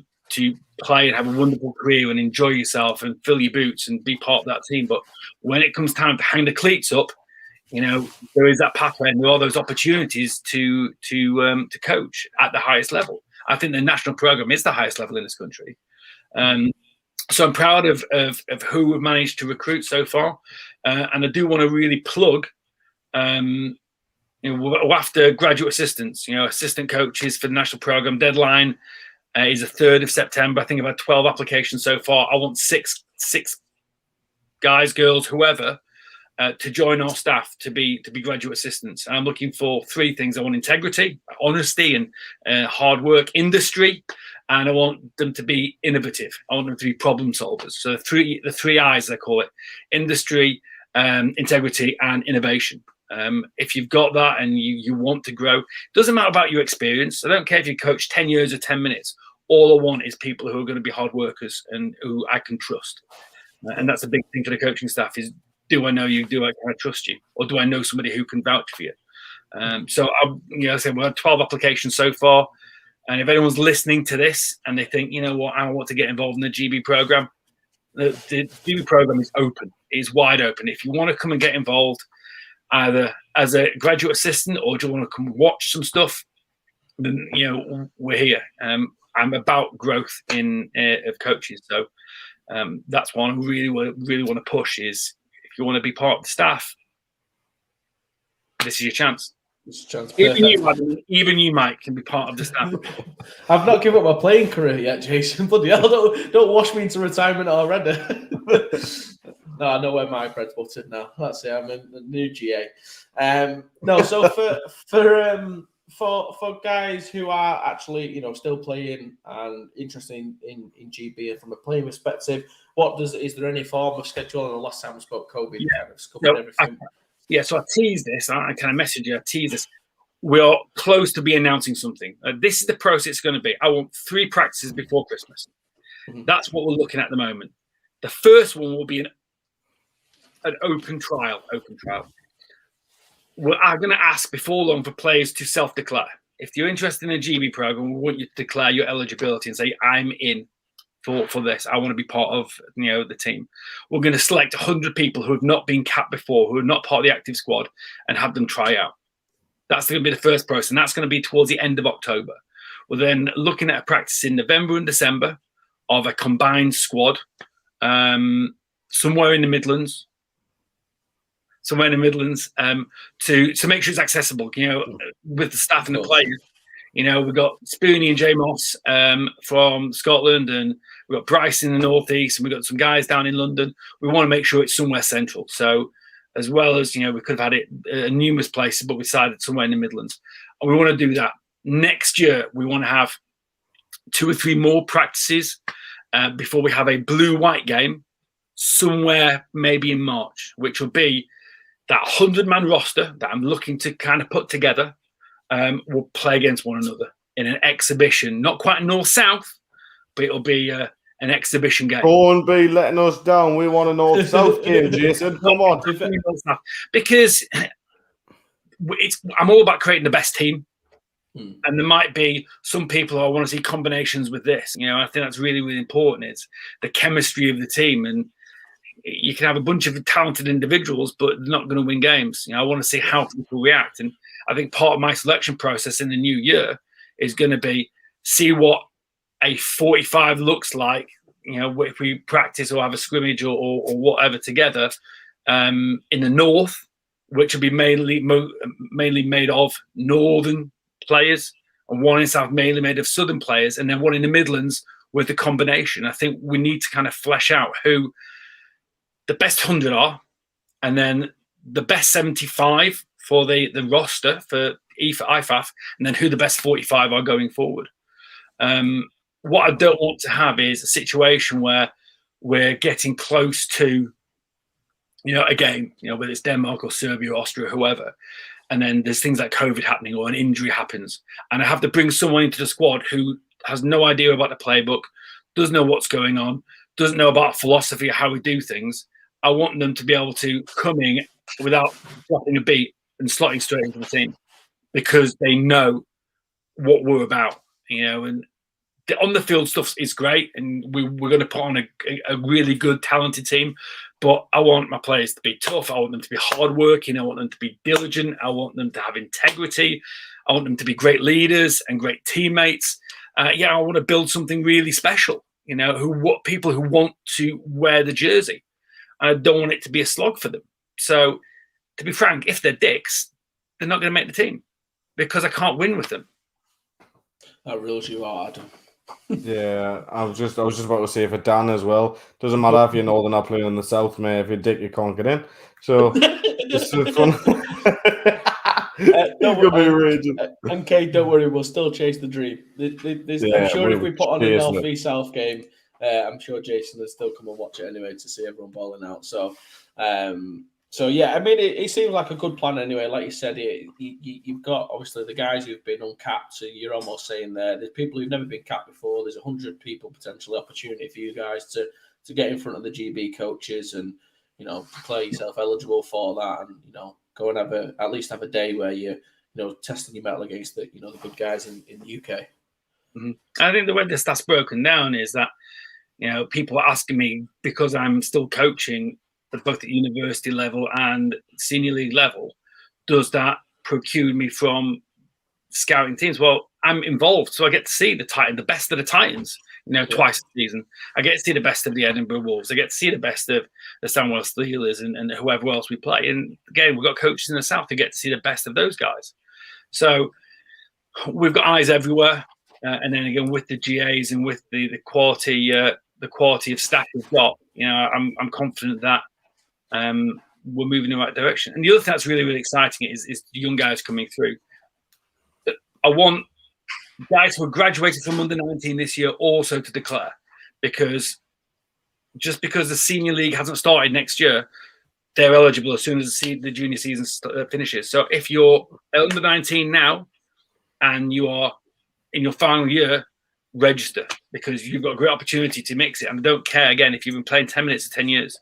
C: play and have a wonderful career and enjoy yourself and fill your boots and be part of that team. But when it comes time to hang the cleats up, there is that pathway, and there are those opportunities to coach at the highest level. I think the national program is the highest level in this country. So I'm proud of who we've managed to recruit so far. And I do want to really plug, we're after graduate assistants, assistant coaches for the national program. Deadline is the 3rd of September. I think I've had 12 applications so far. I want six guys, girls, whoever, to join our staff to be graduate assistants. And I'm looking for 3 things. I want integrity, honesty, and hard work, industry, and I want them to be innovative. I want them to be problem solvers. So the three I's, I call it: industry, integrity, and innovation. If you've got that and you want to grow, it doesn't matter about your experience. I don't care if you coach 10 years or 10 minutes. All I want is people who are going to be hard workers and who I can trust. And that's a big thing for the coaching staff is, do I know you? Do I trust you? Or do I know somebody who can vouch for you? So I said, we had 12 applications so far. And if anyone's listening to this and they think, I want to get involved in the GB program, The GB program is open. It's wide open. If you want to come and get involved, either as a graduate assistant or do you want to come watch some stuff, then we're here. I'm about growth of coaches, so that's one I really want to push. Is if you want to be part of the staff, this is your chance. Even you, Mike, can be part of the staff.
B: I've not given up my playing career yet, Jason. Bloody hell, don't wash me into retirement already. No, I know where my bread's buttered now. That's it. I'm a new GA. No, so for guys who are actually still playing and interested in GB and from a playing perspective, is there any form of schedule? And the last time we spoke, COVID kind of covered everything.
C: So I teased this. I kind of messaged you. I teased this. We are close to be announcing something. This is the process it's going to be. I want 3 practices before Christmas. Mm-hmm. That's what we're looking at the moment. The first one will be an open trial. I'm going to ask before long for players to self-declare. If you're interested in a GB program, we want you to declare your eligibility and say, I'm in for this. I want to be part of the team. We're going to select 100 people who have not been capped before, who are not part of the active squad, and have them try out. That's going to be the first process, and that's going to be towards the end of October. We're then looking at a practice in November and December of a combined squad somewhere in the Midlands. To make sure it's accessible, with the staff and the players. We've got Spoonie and J Moss from Scotland, and we've got Bryce in the northeast, and we've got some guys down in London. We want to make sure it's somewhere central. So, as well as we could have had it numerous places, but we decided somewhere in the Midlands, and we want to do that next year. We want to have 2 or 3 more practices before we have a blue-white game somewhere, maybe in March, which will be that 100-man roster that I'm looking to kind of put together. Will play against one another in an exhibition, not quite north-south, but it'll be an exhibition game.
A: Don't be letting us down. We want a north-south game, Jason. Come on.
C: Because I'm all about creating the best team. And there might be some people who want to see combinations with this. I think that's really, really important. It's the chemistry of the team. And you can have a bunch of talented individuals, but they're not going to win games. I want to see how people react. And I think part of my selection process in the new year is going to be see what a 45 looks like, if we practice or have a scrimmage or whatever together in the north, which will be mainly made of northern players, and one in south mainly made of southern players, and then one in the Midlands with the combination. I think we need to kind of flesh out who the best 100 are, and then the best 75 for the roster for IFAF, and then who the best 45 are going forward. What I don't want to have is a situation where we're getting close to, a game, whether it's Denmark or Serbia or Austria or whoever, and then there's things like COVID happening or an injury happens, and I have to bring someone into the squad who has no idea about the playbook, doesn't know what's going on, doesn't know about philosophy or how we do things. I want them to be able to come in without dropping a beat and slotting straight into the team because they know what we're about, and the on the field stuff is great. And we're going to put on a really good, talented team, but I want my players to be tough. I want them to be hardworking. I want them to be diligent. I want them to have integrity. I want them to be great leaders and great teammates. I want to build something really special, people who want to wear the jersey. I don't want it to be a slog for them. So, to be frank, if they're dicks, they're not going to make the team because I can't win with them.
B: That rules you out, Adam.
A: Yeah, I was just about to say for Dan as well. Doesn't matter if you're northern or playing in the south, mate. If you're dick, you can't get in. So it's fun.
B: And Kate, don't worry, we'll still chase the dream. I'm sure if we put on a North v South game, I'm sure Jason will still come and watch it anyway to see everyone balling out. So yeah, I mean, it seems like a good plan anyway. Like you said, you've got obviously the guys who've been uncapped. So you're almost saying there's people who've never been capped before. There's 100 people potentially opportunity for you guys to get in front of the GB coaches and declare yourself eligible for that, and go and at least have a day where you're testing your mettle against the the good guys in the UK.
C: Mm-hmm. I think the way the stats broken down is that People are asking me, because I'm still coaching at both at university level and senior league level, does that preclude me from scouting teams? Well, I'm involved, so I get to see the best of the Titans, twice a season. I get to see the best of the Edinburgh Wolves. I get to see the best of the Stanwell Steelers and whoever else we play. And again, we've got coaches in the South who get to see the best of those guys. So we've got eyes everywhere. And then again, with the GAs and with the quality of staff we've got, I'm confident that we're moving in the right direction. And the other thing that's really, really exciting is the young guys coming through. I want guys who are graduated from under 19 this year also to declare, because just because the senior league hasn't started next year, they're eligible as soon as the junior season finishes. So if you're under 19 now and you are in your final year, register, because you've got a great opportunity to mix it. And I don't care, again, if you've been playing 10 minutes or 10 years.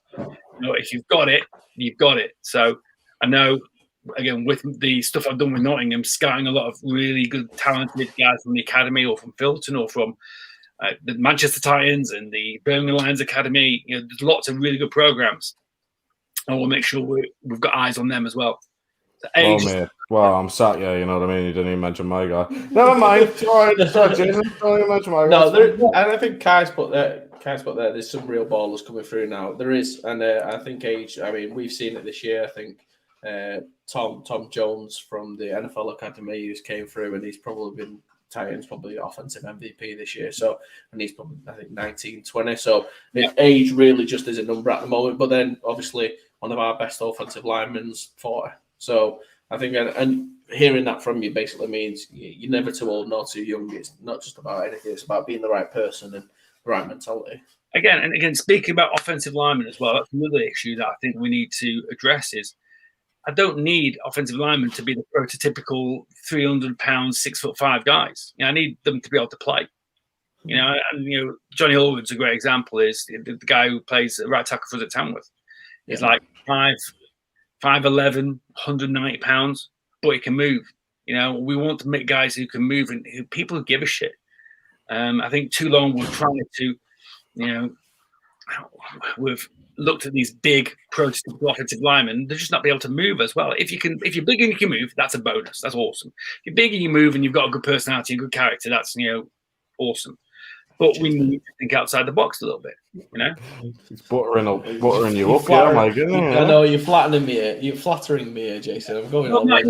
C: If you've got it, you've got it. So I know, again, with the stuff I've done with Nottingham, scouting a lot of really good, talented guys from the academy or from Filton or from the Manchester Titans and the Birmingham Lions Academy. There's lots of really good programs, and we'll make sure we've got eyes on them as well. So
A: mate. Well, I'm sat here, you know what I mean? You didn't even mention my guy. Never mind. Sorry, Jason. Don't even mention my guy.
B: No, and I think Kai's put there. There's some real ballers coming through now. There is, and I think we've seen it this year. I think Tom Jones from the NFL Academy who's came through, and he's probably been Titans offensive MVP this year. So, and he's probably, I think, 19, 20. So age really just is a number at the moment. But then obviously one of our best offensive linemen's 40. So I think, and hearing that from you basically means you're never too old nor too young. It's not just about anything. It's about being the right person and the right mentality.
C: Again, speaking about offensive linemen as well, that's another issue that I think we need to address is I don't need offensive linemen to be the prototypical 300-pound, 6'5" guys. I need them to be able to play. Johnny Hallwood's a great example. Is the guy who plays right tackle for us at Tamworth. He's like 5'11", 190 pounds, but he can move. We want to make guys who can move and who people who give a shit. I think too long we're trying to, we've looked at these big prototypical offensive linemen. They're just not be able to move as well. If you're big and you can move, that's a bonus. That's awesome. If you're big and you move and you've got a good personality and good character, that's awesome. But we need to think outside the box a little bit.
A: It's buttering you up, yeah, my goodness.
B: I know you're flattering me. You're flattering me, Jason. I'm going on.
C: Mate,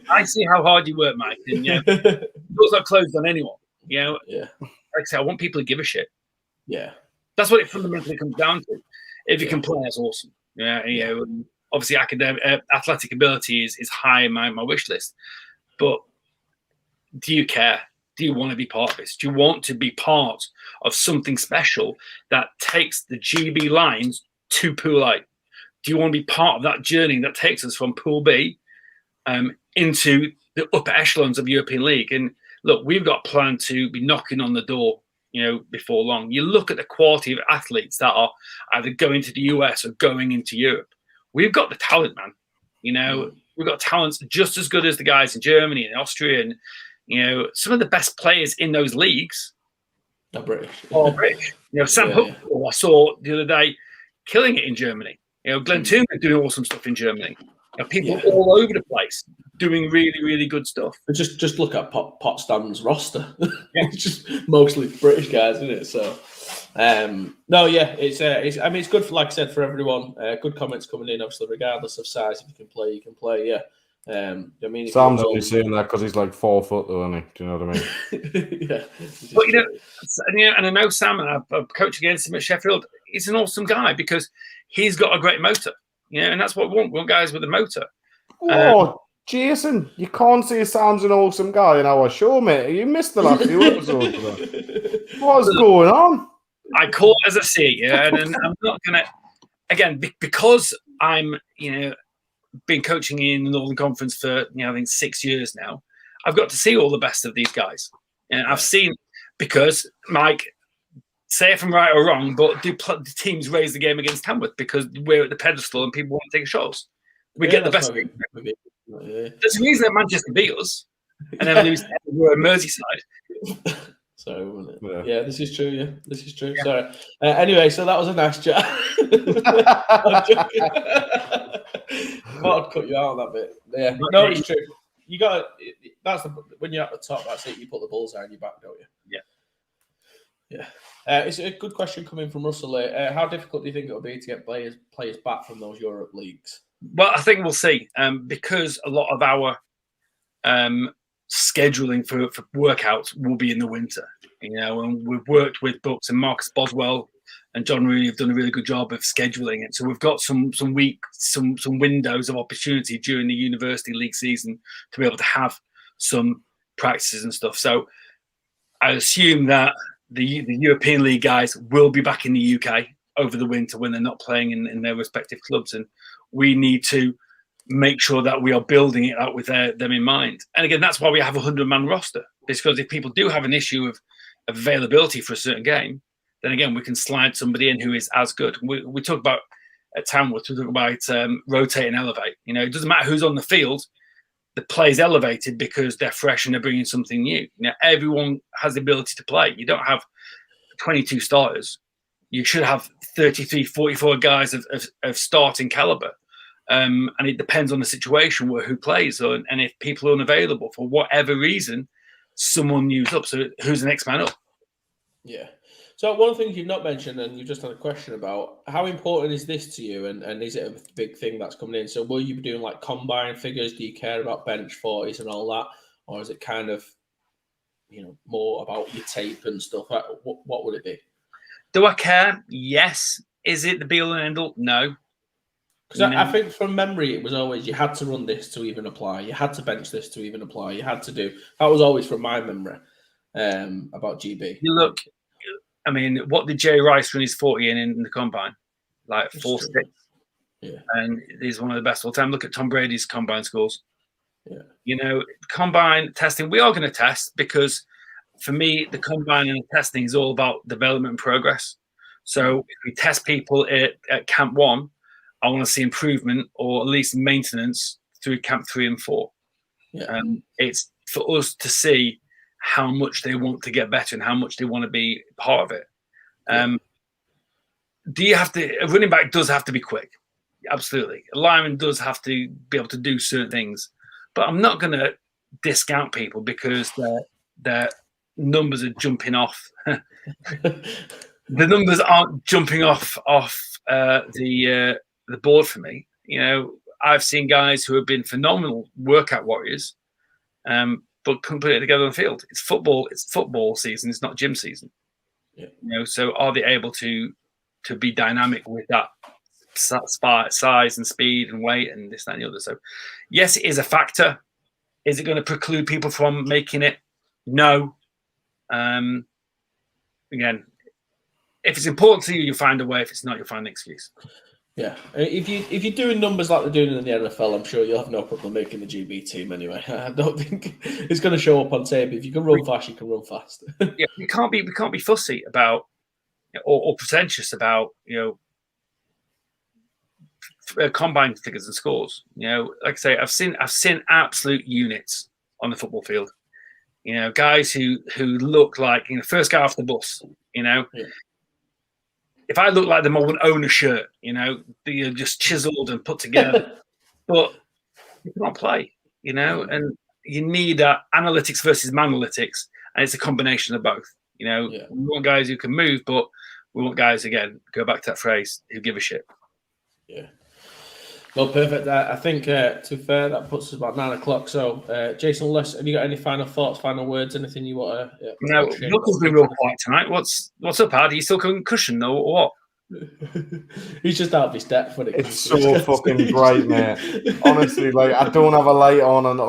C: I see how hard you work, Mike. And doors not closed on anyone.
B: Yeah.
C: Like I say, I want people to give a shit.
B: Yeah.
C: That's what it fundamentally comes down to. If you can play, that's awesome. Obviously, athletic ability is high in my wish list. But do you care? Do you want to be part of this? Do you want to be part of something special that takes the GB Lions to Pool A? Do you want to be part of that journey that takes us from Pool B into the upper echelons of European League? And look, we've got planned to be knocking on the door, before long. You look at the quality of athletes that are either going to the US or going into Europe. We've got the talent, man. We've got talents just as good as the guys in Germany and Austria and some of the best players in those leagues
B: are British.
C: Sam Hook, I saw the other day, killing it in Germany. Glenn Toomey doing awesome stuff in Germany. People all over the place doing really, really good stuff.
B: But just look at Potsdam's roster. It's just mostly British guys, isn't it? So, it's good for, like I said, for everyone. Good comments coming in, obviously, regardless of size. If you can play, you can play. Yeah.
A: Sam's only saying that because he's like 4 foot, though, isn't he? Do you know what I
B: mean? Yeah.
C: But and I know Sam, and I've coached against him at Sheffield. He's an awesome guy because he's got a great motor. And that's what we want. We want guys with a motor.
A: Jason, you can't say Sam's an awesome guy in our show, mate. You missed the last few episodes. What's going on?
C: I call it as I see it, and I'm not gonna because I'm been coaching in the Northern Conference for I think 6 years now. I've got to see all the best of these guys, and I've seen because Mike. Say if I'm right or wrong, but do teams raise the game against Tamworth because we're at the pedestal and people want to take shots? We get the best. There's a reason that Manchester beat us and then lose. We're at Merseyside.
B: So
A: Yeah.
B: yeah, this is true. Yeah, this is true. Yeah. Sorry. Anyway, so that was a nice chat. I'm joking. Thought I'd cut you out on that bit. Yeah, no, it's true. You got that's when you're at the top. That's it. You put the bullseye on your back, don't you?
C: Yeah.
B: Yeah. It's a good question coming from Russell. How difficult do you think it'll be to get players back from those Europe leagues?
C: Well, I think we'll see. Because a lot of our scheduling for workouts will be in the winter. And we've worked with Bucks and Marcus Boswell and John Rooney have done a really good job of scheduling it. So we've got some windows of opportunity during the University League season to be able to have some practices and stuff. So I assume that the European League guys will be back in the UK over the winter when they're not playing in their respective clubs. And we need to make sure that we are building it out with them in mind. And again, that's why we have a 100-man roster. Because if people do have an issue of availability for a certain game, then again, we can slide somebody in who is as good. We talk about at Tamworth, we talk about rotate and elevate. It doesn't matter who's on the field, the play's elevated because they're fresh and they're bringing something new. Everyone has the ability to play. You don't have 22 starters. You should have 33, 44 guys of starting caliber. And it depends on the situation who plays. And if people are unavailable for whatever reason, someone new's up. So who's the next man up?
B: Yeah. So one of the things you've not mentioned, and you just had a question about, how important is this to you? And is it a big thing that's coming in? So will you be doing like combine figures? Do you care about bench 40s and all that? Or is it kind of, more about your tape and stuff? What would it be?
C: Do I care? Yes. Is it the be-all and end-all? No.
B: Because I think from memory, it was always you had to run this to even apply. You had to bench this to even apply. You had to do. That was always from my memory about GB.
C: You look, I mean, what did Jay Rice run his 40 in the combine? Like 4.6.
B: Yeah.
C: And he's one of the best of all time. Look at Tom Brady's combine scores.
B: Yeah.
C: Combine testing, we are going to test because for me, the combine and the testing is all about development and progress. So if we test people at Camp 1, I want to see improvement or at least maintenance through Camp 3 and 4.
B: Yeah.
C: It's for us to see how much they want to get better and how much they want to be part of it. Do you have to? A running back does have to be quick, absolutely. A lineman does have to be able to do certain things, but I'm not going to discount people because their numbers are jumping off. The numbers aren't jumping off the board for me. I've seen guys who have been phenomenal workout warriors, but couldn't put it together on the field. It's football. It's football season. It's not gym season.
B: Yeah.
C: So are they able to be dynamic with that size and speed and weight and this, that, and the other? So, yes, it is a factor. Is it going to preclude people from making it? No. Again, if it's important to you, you'll find a way. If it's not, you'll find an excuse.
B: Yeah, if you're doing numbers like they're doing in the NFL, I'm sure you'll have no problem making the GB team anyway. I don't think it's going to show up on tape. If you can run fast, you can run fast.
C: Yeah, we can't be fussy about or pretentious about combine figures and scores. Like I say, I've seen absolute units on the football field. Guys who look like first guy off the bus.
B: Yeah.
C: If I look like them, I wouldn't own a shirt. They're just chiseled and put together. But you can't play, and you need analytics versus manalytics, and it's a combination of both. We want guys who can move, but we want guys, again, go back to that phrase, who give a shit.
B: Yeah. Well, perfect. I think, to be fair, that puts us about 9 o'clock. So, Jason, have you got any final thoughts, final words, anything you want to...
C: No, Knuckles been real quiet tonight. What's up, Ad? Are you still concussion or what?
B: He's just out of his depth when it comes
A: It's so fucking bright, mate. Honestly, I don't have a light on, and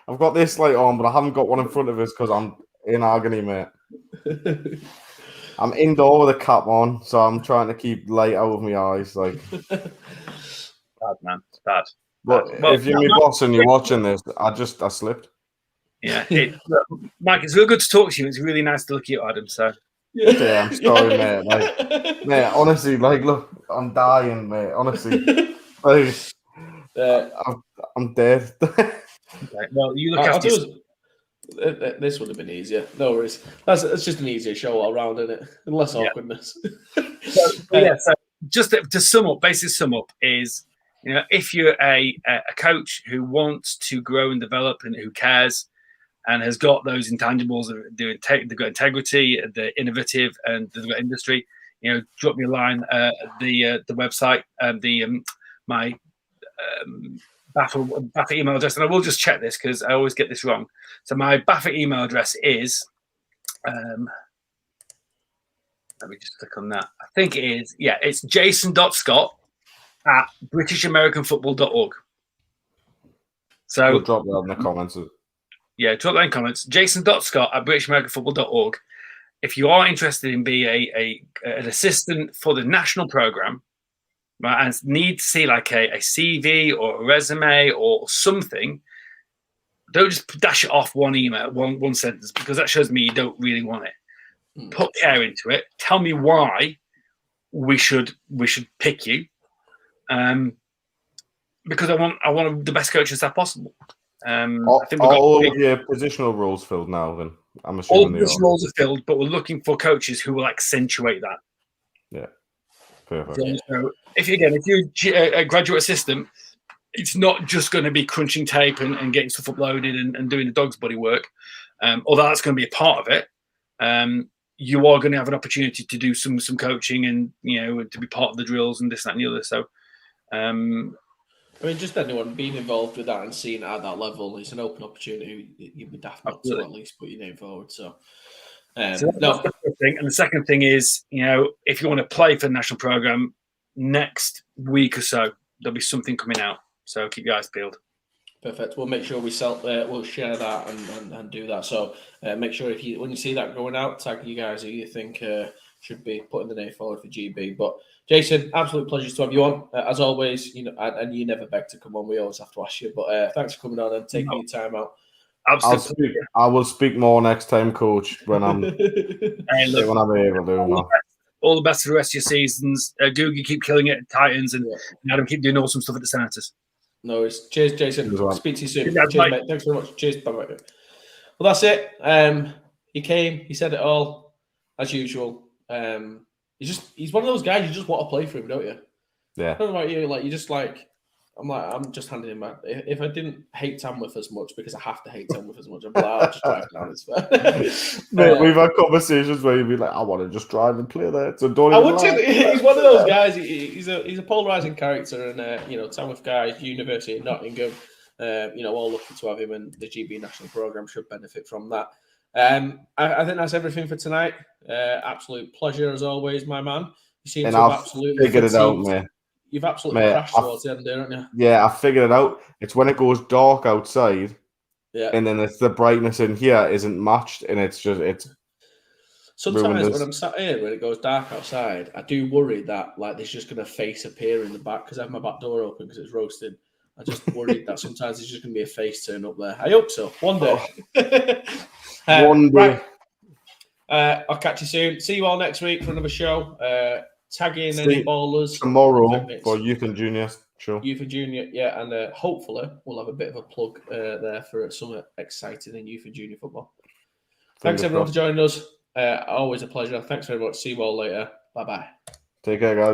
A: I've got this light on, but I haven't got one in front of us because I'm in agony, mate. I'm indoor with a cap on, so I'm trying to keep light out of my eyes.
C: Bad, man. It's bad.
A: But if you're my boss and you're watching this, I slipped.
C: Yeah. Mike, it's real good to talk to you. It's really nice to look at you, Adam. So.
A: Yeah, I'm sorry, mate. Mate, honestly, look, I'm dying, mate. Honestly. I'm dead.
C: Okay. Well, you look after yourself.
B: This would have been easier. No worries. That's just an easier show all round, isn't it? And less awkwardness.
C: So just to sum up, basically sum up is, if you're a coach who wants to grow and develop and who cares and has got those intangibles, they've got integrity, they're innovative, and they've got industry, drop me a line. The website, my Baffert email address, and I will just check this because I always get this wrong. So my Baffert email address is, let me just click on that. I think it is, it's jason.scott@britishamericanfootball.org. So
A: we'll drop that in the comments.
C: Yeah, drop that in comments. jason.scott@britishamericanfootball.org. If you are interested in being an assistant for the national program, right, and need to see like a CV or a resume or something, don't just dash it off one email, one sentence, because that shows me you don't really want it. Put care into it. Tell me why we should pick you, because I want the best coaching staff possible. I think
A: all your positional roles filled now. Then I'm assuming
C: all positional roles are filled, but we're looking for coaches who will accentuate that.
A: Yeah, perfect.
C: So if you're a graduate assistant, it's not just going to be crunching tape and getting stuff uploaded and doing the dog's body work. Although that's going to be a part of it. You are going to have an opportunity to do some coaching and to be part of the drills and this, that, and the other. So,
B: just anyone being involved with that and seeing it at that level is an open opportunity. You'd be daft not to at least put your name forward. So
C: that's the first thing. And the second thing is, if you want to play for the national program next week or so, there'll be something coming out. So keep your eyes peeled.
B: Perfect. We'll make sure we'll share that and do that. So make sure when you see that going out, tag you guys who you think should be putting the name forward for GB. But Jason, absolute pleasure to have you on as always. And you never beg to come on. We always have to ask you. But thanks for coming on and taking your time out.
C: Absolutely.
A: I will speak more next time, Coach, when I'm when I'm able to.
C: All the best for the rest of your seasons. Googie, keep killing it at Titans, and Adam, keep doing awesome stuff at the Senators.
B: No worries. Cheers, Jason. Speak to you soon.
C: Yeah,
B: cheers, mate. Thanks very much. Cheers. Bye-bye. Well, that's it. He came. He said it all, as usual. He's one of those guys you just want to play for him, don't you?
A: Yeah.
B: I don't know about you. Like, you just like... I'm just handing him back. If I didn't hate Tamworth as much, because I have to hate Tamworth as much, I'm like, I'll just drive down. It's fair.
A: Mate, we've had conversations where you'd be like, I want to just drive and play there. So don't.
B: I would say he's one of those guys. He's a polarizing character, and Tamworth guy, University of Nottingham. All looking to have him, and the GB national program should benefit from that. I think that's everything for tonight. Absolute pleasure as always, my man. You seem to have absolutely
A: figured it out, mate.
B: You've absolutely crashed towards the end there, haven't you?
A: Yeah, I figured it out. It's when it goes dark outside, and then it's the brightness in here isn't matched, and it's
B: sometimes when I'm sat here, when it goes dark outside, I do worry that there's just going to face appear in the back because I have my back door open because it's roasting. I just worried that sometimes there's just going to be a face turn up there. I hope so. One day.
A: One day.
B: Right. I'll catch you soon. See you all next week for another show. Tag in any ballers
A: tomorrow for Youth and Junior show.
B: Youth and Junior, yeah, and hopefully we'll have a bit of a plug there for something exciting in Youth and Junior football. Thanks everyone for joining us. Always a pleasure. Thanks very much. See you all later. Bye bye.
A: Take care, guys.